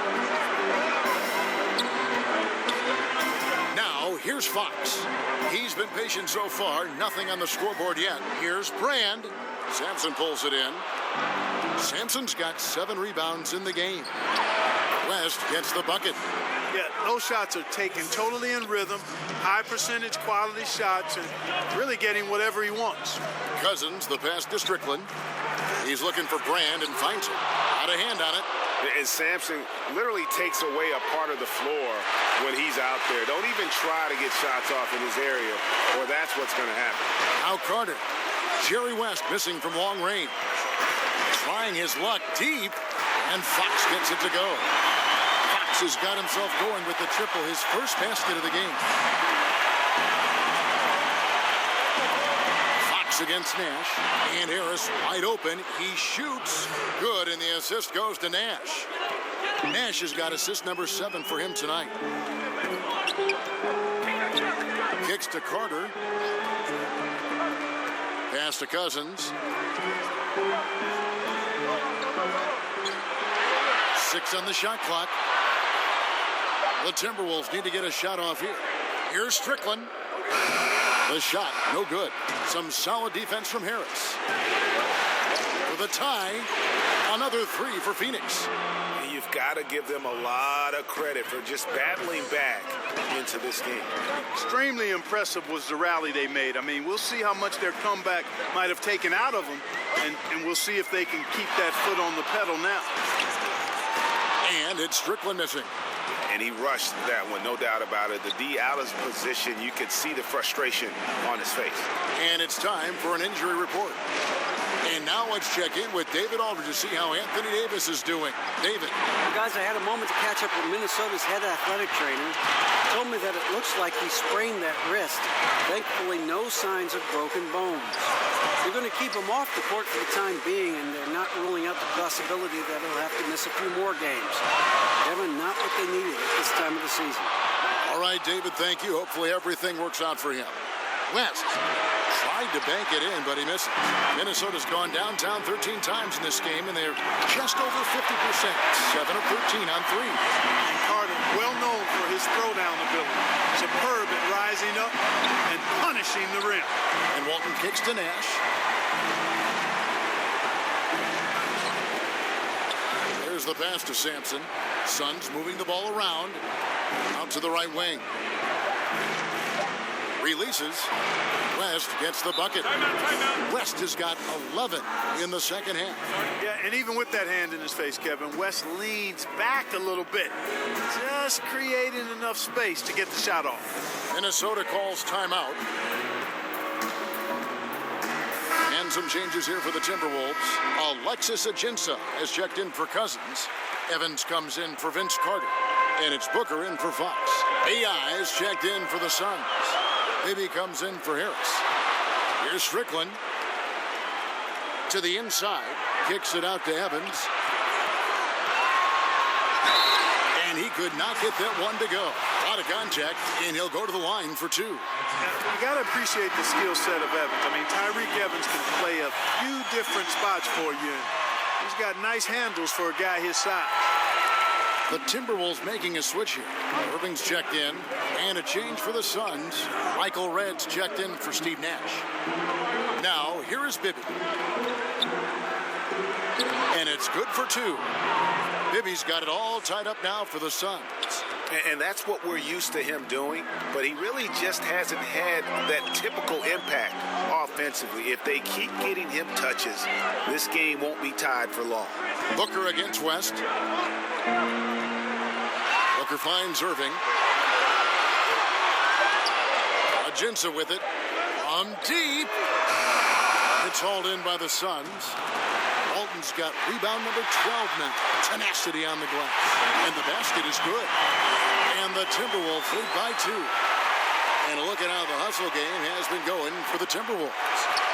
Here's Fox. He's been patient so far. Nothing on the scoreboard yet. Here's Brand. Sampson pulls it in. Sampson's got 7 rebounds in the game. West gets the bucket. Yeah, those shots are taken totally in rhythm, high percentage quality shots, and really getting whatever he wants. Cousins, the pass to Strickland. He's looking for Brand and finds it. Out of hand on it. And Sampson literally takes away a part of the floor when he's out there. Don't even try to get shots off in his area, or that's what's going to happen. Now Carter. Jerry West missing from long range. Trying his luck deep, and Fox gets it to go. Fox has got himself going with the triple, his first basket of the game. Fox against Nash, and Harris wide open. He shoots. Good, and the assist goes to Nash. Nash has got assist number 7 for him tonight. Kicks to Carter. Pass to Cousins. 6 on the shot clock. The Timberwolves need to get a shot off here. Here's Strickland. The shot, no good. Some solid defense from Harris. For the tie, another 3 for Phoenix. You've got to give them a lot of credit for just battling back into this game. Extremely impressive was the rally they made. I mean, we'll see how much their comeback might have taken out of them, and we'll see if they can keep that foot on the pedal now. And it's Strickland missing. And he rushed that one, no doubt about it. The D out of position, you could see the frustration on his face. And it's time for an injury report. And now let's check in with David Aldridge to see how Anthony Davis is doing. David. Well, guys, I had a moment to catch up with Minnesota's head athletic trainer. He told me that it looks like he sprained that wrist. Thankfully, no signs of broken bones. They're going to keep him off the court for the time being, and they're not ruling out the possibility that he'll have to miss a few more games. Kevin, not what they needed at this time of the season. All right, David, thank you. Hopefully everything works out for him. West tried to bank it in, but he misses. Minnesota's gone downtown 13 times in this game, and they're just over 50%. 7 of 13 on 3. And Carter, well known for his throwdown ability. Superb at rising up and punishing the rim. And Walton kicks to Nash. There's the pass to Sampson. Suns moving the ball around. Out to the right wing. Releases. West gets the bucket. West has got 11 in the second half. Yeah, and even with that hand in his face, Kevin, West leans back a little bit, just creating enough space to get the shot off. Minnesota calls timeout. And some changes here for the Timberwolves. Alexis Ajinça has checked in for Cousins. Evans comes in for Vince Carter. And it's Booker in for Fox. AI is checked in for the Suns. Bibby comes in for Harris. Here's Strickland. To the inside. Kicks it out to Evans. And he could not get that one to go. Out of contact, and he'll go to the line for 2. You got to appreciate the skill set of Evans. I mean, Tyreek Evans can play a few different spots for you. He's got nice handles for a guy his size. The Timberwolves making a switch here. Irving's checked in, and a change for the Suns. Michael Redd's checked in for Steve Nash. Now, here is Bibby. And it's good for 2. Bibby's got it all tied up now for the Suns. And that's what we're used to him doing, but he really just hasn't had that typical impact offensively. If they keep getting him touches, this game won't be tied for long. Booker against West. Booker finds Irving. Ajinça with it. From deep. It's hauled in by the Suns. Walton's got rebound number 12 now. Tenacity on the glass. And the basket is good. And the Timberwolves lead by 2. And look at how the hustle game has been going for the Timberwolves.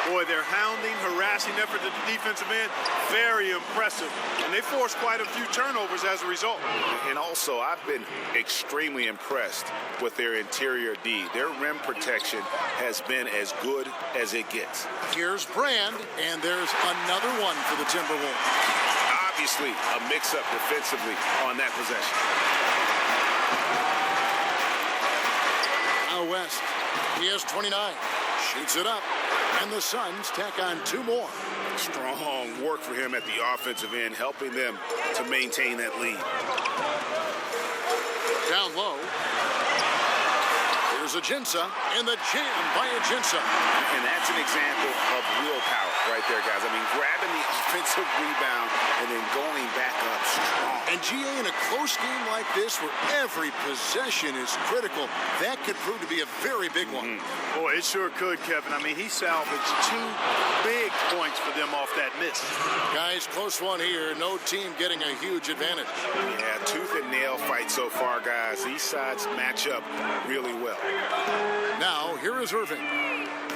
Boy, their hounding, harassing effort at the defensive end, very impressive. And they forced quite a few turnovers as a result. And also, I've been extremely impressed with their interior D. Their rim protection has been as good as it gets. Here's Brand, and there's another one for the Timberwolves. Obviously, a mix-up defensively on that possession. Now West. He has 29. Shoots it up. And the Suns tack on 2 more. Strong work for him at the offensive end, helping them to maintain that lead. Down low. Here's Ajinça, and the jam by Ajinça. And that's an example of willpower right there, guys. I mean, grabbing the offensive rebound and then going back up strong. And GA, in a close game like this where every possession is critical, that could prove to be a very big one. Boy, it sure could, Kevin. I mean, he salvaged 2 big points for them off that miss. Guys, close one here. No team getting a huge advantage. Yeah, tooth and nail fight so far, guys. These sides match up really well. Now, here is Irving.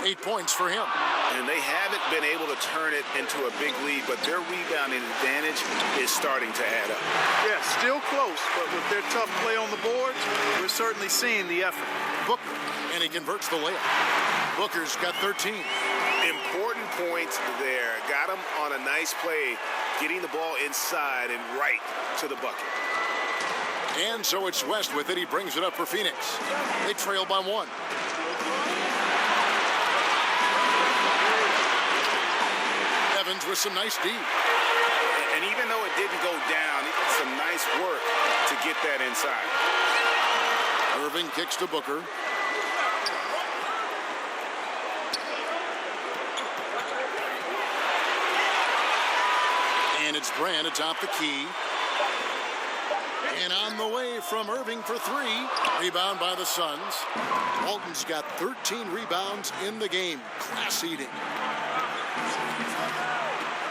8 points for him. And they haven't been able to turn it into a big lead, but their rebounding advantage is starting to add up. Yeah, still close, but with their tough play on the boards, we're certainly seeing the effort. Booker, and he converts the layup. Booker's got 13. Important points there. Got him on a nice play, getting the ball inside and right to the bucket. And so it's West with it. He brings it up for Phoenix. They trail by 1. Evans with some nice D. And even though it didn't go down, some nice work to get that inside. Irving kicks to Booker. And it's Brand atop the key. And on the way from Irving for 3. Rebound by the Suns. Walton's got 13 rebounds in the game. Class eating.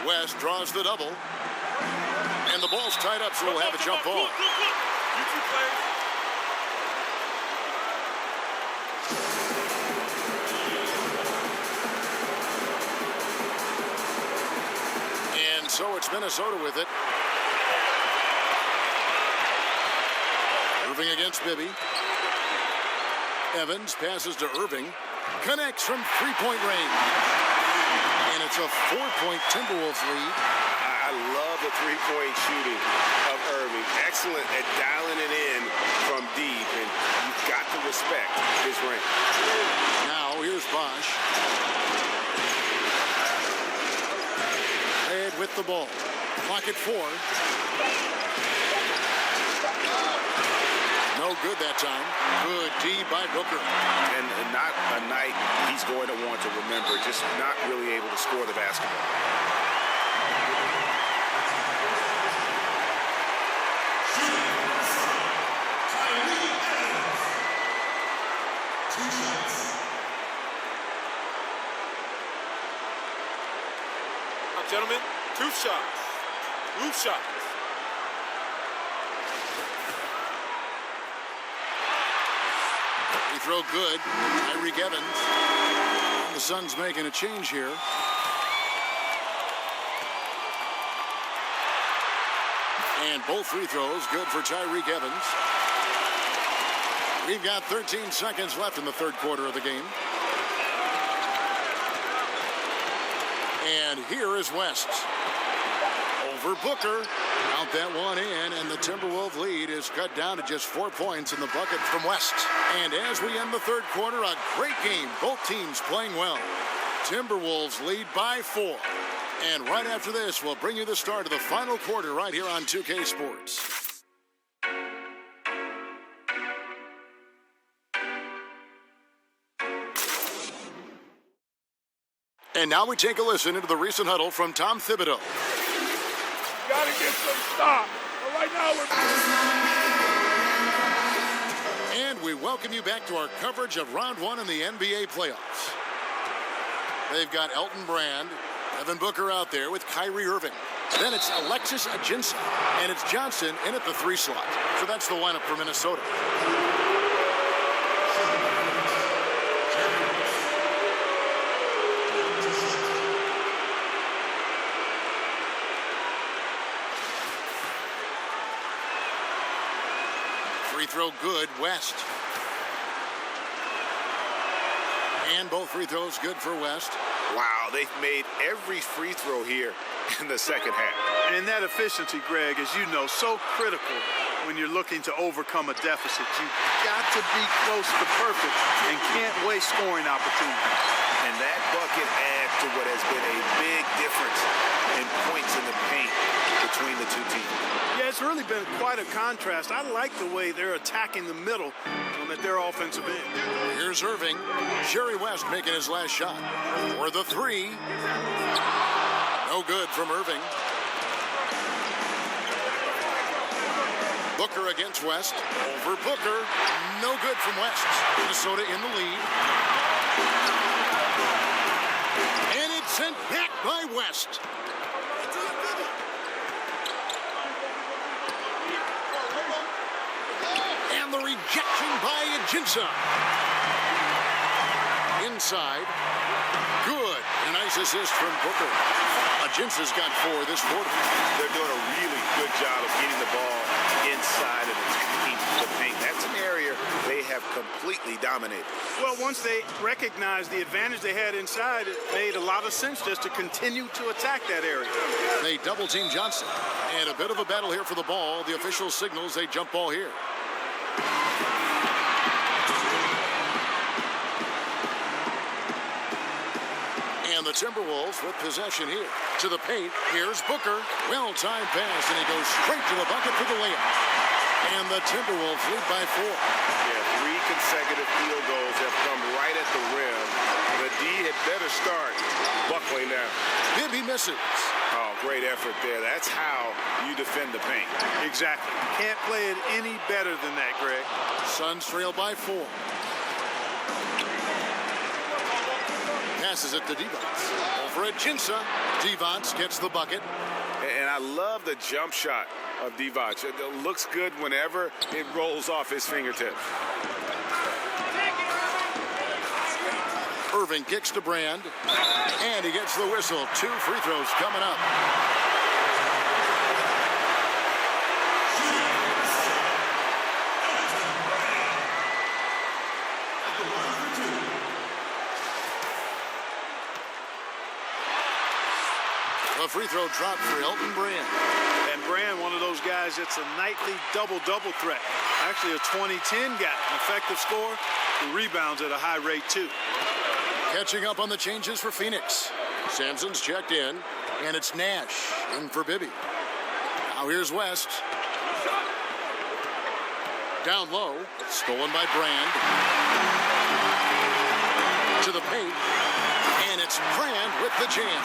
West draws the double. And the ball's tied up, so we'll have a jump ball. And so it's Minnesota with it. Irving against Bibby. Evans passes to Irving. Connects from 3-point range. And it's a 4-point Timberwolves lead. I love the 3-point shooting of Irving. Excellent at dialing it in from deep. And you've got to respect his range. Now here's Bosch. Red with the ball. Clock at 4. No good that time. Good D by Booker. And not a night he's going to want to remember. Just not really able to score the basketball. Now, gentlemen, 2 shots. Roof shots. Free throw good. Tyreek Evans. And the Suns making a change here. And both free throws good for Tyreek Evans. We've got 13 seconds left in the third quarter of the game. And here is West. Over Booker. Count that one in, and the Timberwolves lead is cut down to just 4 points in the bucket from West. And as we end the third quarter, a great game. Both teams playing well. Timberwolves lead by 4. And right after this, we'll bring you the start of the final quarter right here on 2K Sports. And now we take a listen into the recent huddle from Tom Thibodeau. Gotta get some stop. But right now And we welcome you back to our coverage of round 1 in the NBA playoffs. They've got Elton Brand, Devin Booker out there with Kyrie Irving. Then it's Alexis Ajinça, and it's Johnson in at the 3 slot. So that's the lineup for Minnesota. Free throw good, West. And both free throws good for West. Wow, they've made every free throw here in the second half. And that efficiency, Greg, as you know, so critical when you're looking to overcome a deficit. You've got to be close to perfect and can't waste scoring opportunities. And that bucket adds to what has been a big difference in points in the paint between the two teams. Yeah, it's really been quite a contrast. I like the way they're attacking the middle on their offensive end. Here's Irving. Jerry West making his last shot for the three. No good from Irving. Booker against West. Over Booker. No good from West. Minnesota in the lead. And it's sent back by West. And the rejection by Ajinça. Inside. Good. A nice assist from Booker. Ajinça's got 4 this quarter. They're doing a really good job of getting the ball inside and attacking the paint. That's an area they have completely dominated. Well, once they recognized the advantage they had inside, it made a lot of sense just to continue to attack that area. They double team Johnson. And a bit of a battle here for the ball. The official signals a jump ball here. And the Timberwolves with possession here. To the paint. Here's Booker. Well-timed pass, and he goes straight to the bucket for the layup. And the Timberwolves lead by 4. Yeah, 3 consecutive field goals have come right at the rim. The D had better start buckling now. Bibby misses. Oh, great effort there. That's how you defend the paint. Exactly. Can't play it any better than that, Greg. Suns trail by 4. Passes it to Devons. Over Ajinça. Devons gets the bucket. And I love the jump shot of Devons. It looks good whenever it rolls off his fingertip. Irving kicks to Brand. And he gets the whistle. 2 free throws coming up. A free throw drop for Elton Brand. And Brand, one of those guys that's a nightly double-double threat. Actually a 20-10 guy. An effective scorer. Who rebounds at a high rate, too. Catching up on the changes for Phoenix. Sampson's checked in. And it's Nash in for Bibby. Now here's West. Down low. Stolen by Brand. To the paint. And it's Brand with the jam.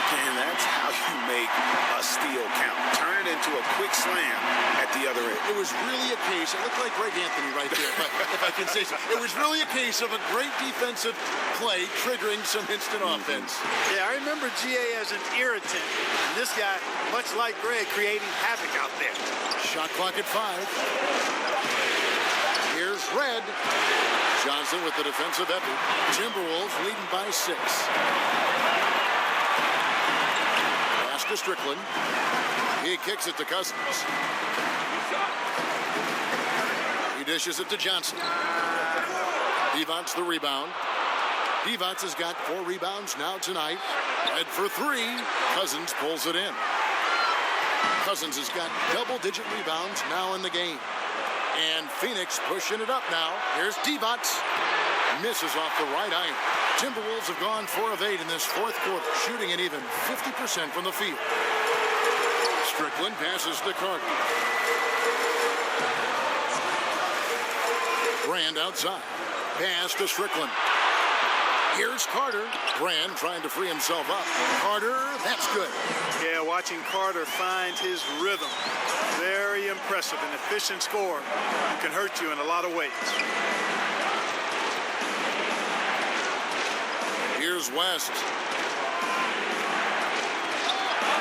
And that's how you make a steal count. Turn it into a quick slam at the other end. It was really a case, it looked like Greg Anthony right there, if I can say so. It was really a case of a great defensive play triggering some instant offense. Yeah, I remember GA as an irritant. And this guy, much like Greg, creating havoc out there. Shot clock at 5. Here's Red. Johnson with the defensive effort. Timberwolves leading by 6. Pass to Strickland. He kicks it to Cousins. He dishes it to Johnson. Devons the rebound. Devons has got 4 rebounds now tonight. Red for 3. Cousins pulls it in. Cousins has got double-digit rebounds now in the game. And Phoenix pushing it up now. Here's Devons. Misses off the right iron. Timberwolves have gone 4 of 8 in this 4th quarter, shooting an even 50% from the field. Strickland passes to Carter. Brand outside. Pass to Strickland. Here's Carter. Brand trying to free himself up. Carter, that's good. Yeah, watching Carter find his rhythm. Very impressive. An efficient scorer who can hurt you in a lot of ways. Here's West.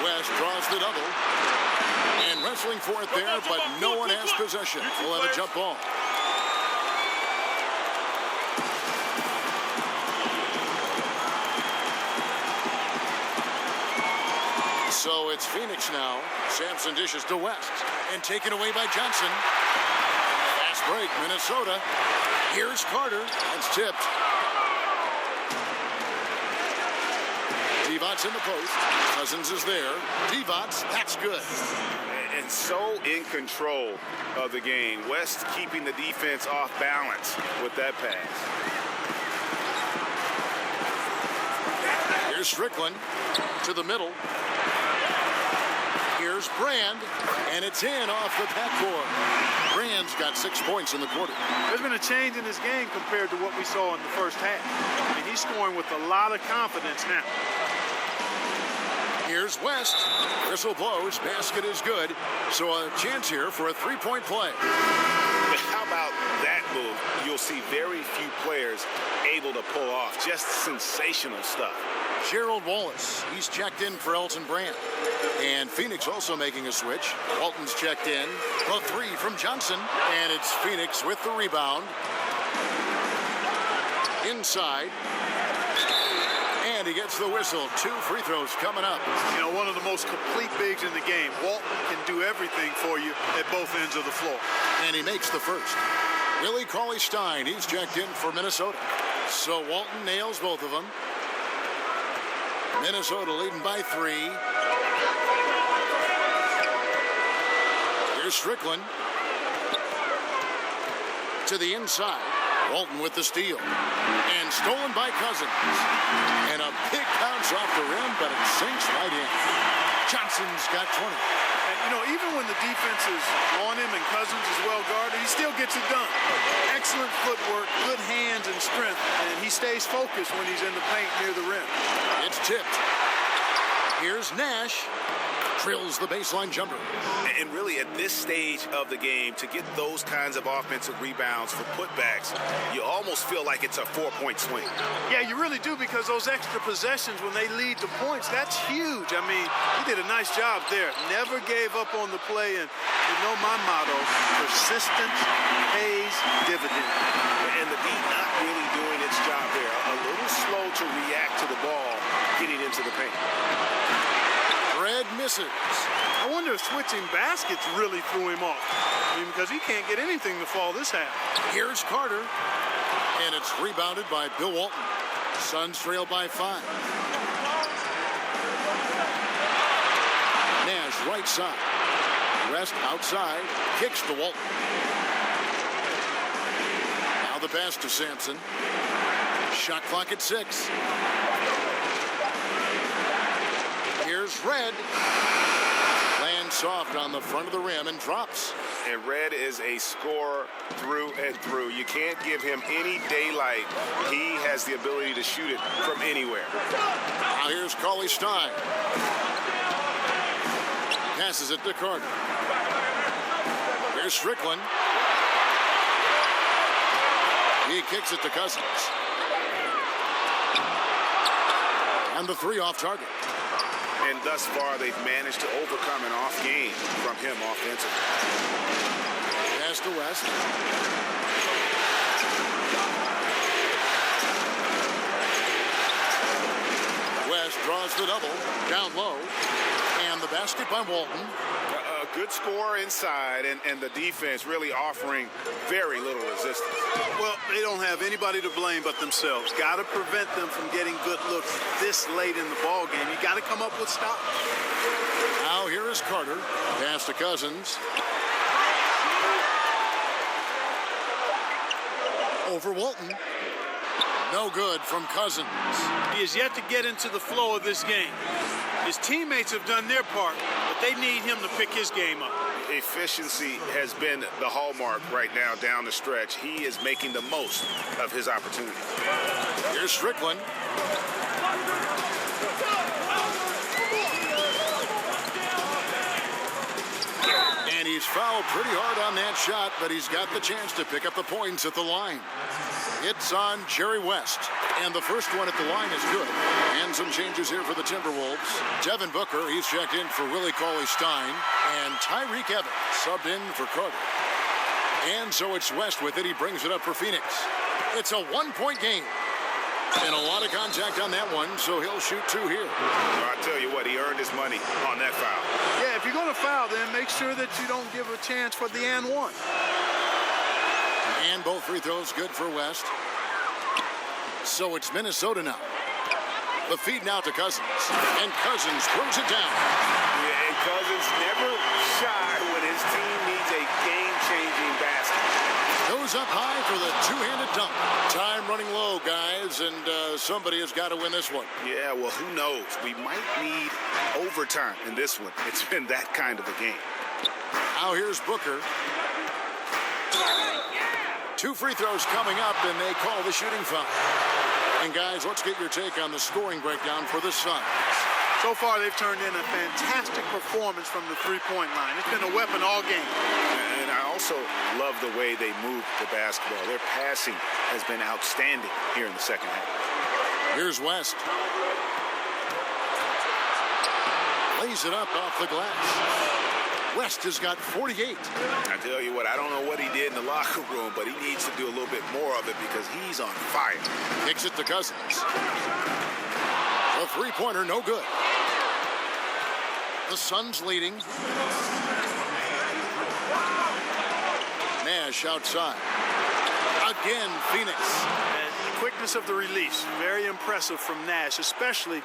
West draws the double. And wrestling for it there, but no one has possession. We'll have a jump ball. So it's Phoenix now. Sampson dishes to West. And taken away by Johnson. Fast break, Minnesota. Here's Carter. That's tipped. Divac in the post. Cousins is there. Divac, that's good. And so in control of the game. West keeping the defense off balance with that pass. Here's Strickland to the middle. Here's Brand, and it's in off the backboard. Brand's got 6 points in the quarter. There's been a change in his game compared to what we saw in the first half. I mean, he's scoring with a lot of confidence now. Here's West. Whistle blows. Basket is good. So a chance here for a three-point play. How about that move? You'll see very few players able to pull off just sensational stuff. Gerald Wallace, he's checked in for Elton Brand. And Phoenix also making a switch. Walton's checked in. The three from Johnson. And it's Phoenix with the rebound. Inside. And he gets the whistle. 2 free throws coming up. You know, one of the most complete bigs in the game. Walton can do everything for you at both ends of the floor. And he makes the first. Willie Cauley-Stein, he's checked in for Minnesota. So Walton nails both of them. Minnesota leading by 3. Here's Strickland. To the inside. Walton with the steal. And stolen by Cousins. And a big bounce off the rim, but it sinks right in. Johnson's got 20. And, you know, even when the defense is on him and Cousins is well guarded, he still gets it done. Excellent footwork, good hands and strength, and he stays focused when he's in the paint near the rim. It's tipped. Here's Nash. Drills the baseline jumper. And really at this stage of the game, to get those kinds of offensive rebounds for putbacks, you almost feel like it's a 4-point swing. Yeah, you really do, because those extra possessions when they lead to points, that's huge. I mean, he did a nice job there. Never gave up on the play, and you know my motto, persistence pays dividends. And the beat not really doing its job there. A little slow to react to the ball getting into the paint. Red misses. I wonder if switching baskets really threw him off. I mean, because he can't get anything to fall this half. Here's Carter. And it's rebounded by Bill Walton. Suns trail by 5. Nash right side. West outside. Kicks to Walton. Now the pass to Sampson. Shot clock at 6. Here's Red. Lands soft on the front of the rim and drops. And Red is a scorer through and through. You can't give him any daylight. He has the ability to shoot it from anywhere. Now here's Cauley-Stein. Passes it to Carter. Here's Strickland. He kicks it to Cousins. And the 3 off target. And thus far, they've managed to overcome an off game from him offensively. Pass to West. West draws the double. Down low. And the basket by Walton. A good score inside, and the defense really offering very little resistance. Well, they don't have anybody to blame but themselves. Got to prevent them from getting good looks this late in the ball game. You got to come up with stops. Now here is Carter. Pass to Cousins. Over Walton. No good from Cousins. He has yet to get into the flow of this game. His teammates have done their part, but they need him to pick his game up. Efficiency has been the hallmark right now down the stretch. He is making the most of his opportunity. Here's Strickland. And he's fouled pretty hard on that shot, but he's got the chance to pick up the points at the line. It's on Jerry West. And the first one at the line is good. And some changes here for the Timberwolves. Devin Booker, he's checked in for Willie Cauley-Stein. And Tyreek Evans subbed in for Carter. And so it's West with it. He brings it up for Phoenix. It's a 1-point game. And a lot of contact on that one, so he'll shoot 2 here. Well, I tell you what, he earned his money on that foul. Yeah, if you're going to foul, then make sure that you don't give a chance for the and one. And both free throws good for West. So it's Minnesota now. The feed now to Cousins. And Cousins throws it down. Yeah, and Cousins never shy when his team needs a game-changing basket. Goes up high for the two-handed dunk. Time running low, guys, and somebody has got to win this one. Yeah, well, who knows? We might need overtime in this one. It's been that kind of a game. Now here's Booker. 2 free throws coming up, and they call the shooting foul. And guys, let's get your take on the scoring breakdown for the Suns. So far, they've turned in a fantastic performance from the three-point line. It's been a weapon all game. And I also love the way they move the basketball. Their passing has been outstanding here in the second half. Here's West. Lays it up off the glass. West has got 48. I tell you what, I don't know what he did in the locker room, but he needs to do a little bit more of it because he's on fire. Kicks it to Cousins. A three-pointer, no good. The Suns leading. Nash outside. Again, Phoenix. And the quickness of the release, very impressive from Nash, especially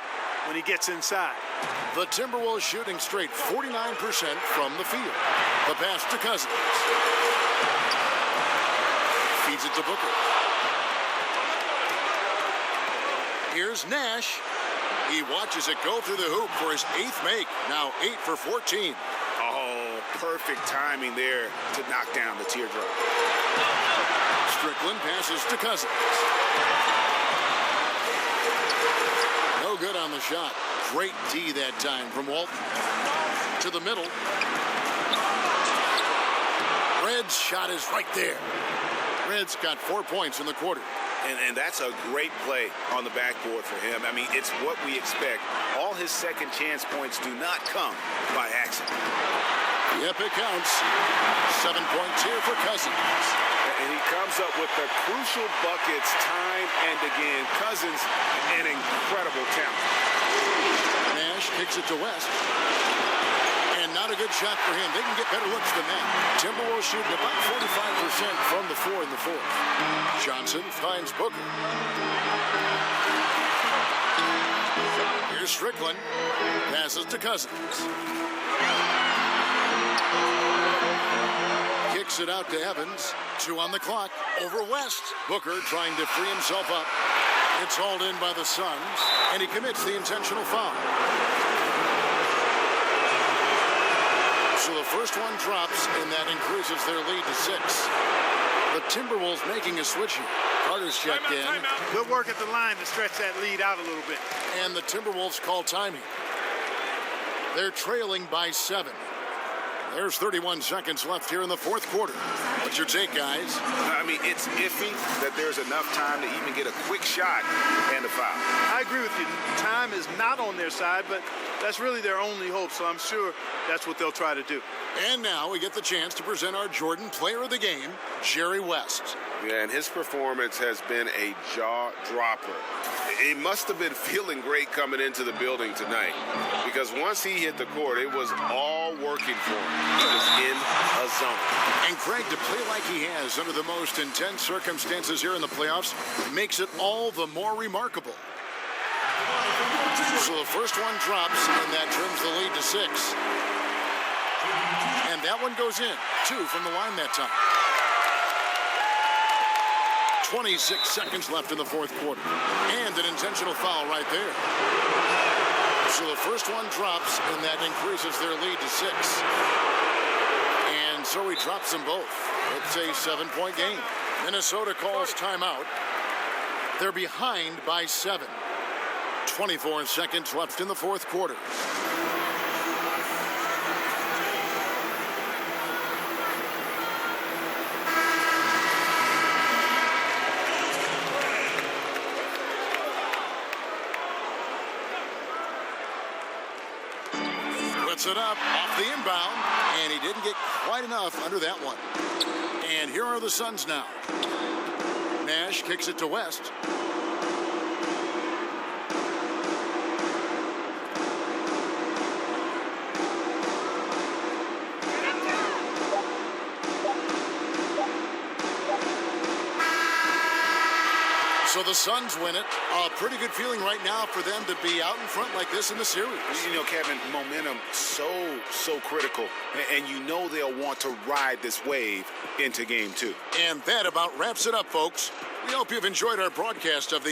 when he gets inside. The Timberwolves shooting straight 49% from the field. The pass to Cousins. Feeds it to Booker. Here's Nash. He watches it go through the hoop for his 8th make. Now 8 for 14. Oh, perfect timing there to knock down the teardrop. Strickland passes to Cousins. No good on the shot. Great D that time from Walton. To the middle. Red's shot is right there. Red's got 4 points in the quarter. And that's a great play on the backboard for him. I mean, it's what we expect. All his second chance points do not come by accident. Yep, it counts. 7 points here for Cousins. And he comes up with the crucial buckets time and again. Cousins, an incredible talent. Nash kicks it to West. And not a good shot for him. They can get better looks than that. Timberwolves shooting about 45% from the floor in the fourth. Johnson finds Booker. Here's Strickland. Passes to Cousins. Kicks it out to Evans. 2 on the clock. Over West. Booker trying to free himself up. It's hauled in by the Suns. And he commits the intentional foul. So the first one drops, and that increases their lead to 6. The Timberwolves making a switch here. Carter's checked in. Good work at the line to stretch that lead out a little bit. And the Timberwolves call timing. They're trailing by 7. There's 31 seconds left here in the fourth quarter. What's your take, guys? I mean, it's iffy that there's enough time to even get a quick shot and a foul. I agree with you. Time is not on their side, but that's really their only hope, so I'm sure that's what they'll try to do. And now we get the chance to present our Jordan Player of the Game, Jerry West. Yeah, and his performance has been a jaw-dropper. He must have been feeling great coming into the building tonight because once he hit the court, it was all working for him. He was in a zone. And Craig, to play like he has under the most intense circumstances here in the playoffs makes it all the more remarkable. So the first one drops, and that trims the lead to 6. And that one goes in. 2 from the line that time. 26 seconds left in the fourth quarter. And an intentional foul right there. So the first one drops, and that increases their lead to 6. And so he drops them both. It's a 7-point game. Minnesota calls timeout. They're behind by 7. 24 seconds left in the fourth quarter. Puts it up off the inbound, and he didn't get quite enough under that one. And here are the Suns now. Nash kicks it to West. So the Suns win it. A pretty good feeling right now for them to be out in front like this in the series. You know, Kevin, momentum so critical. And you know they'll want to ride this wave into game 2. And that about wraps it up, folks. We hope you've enjoyed our broadcast of the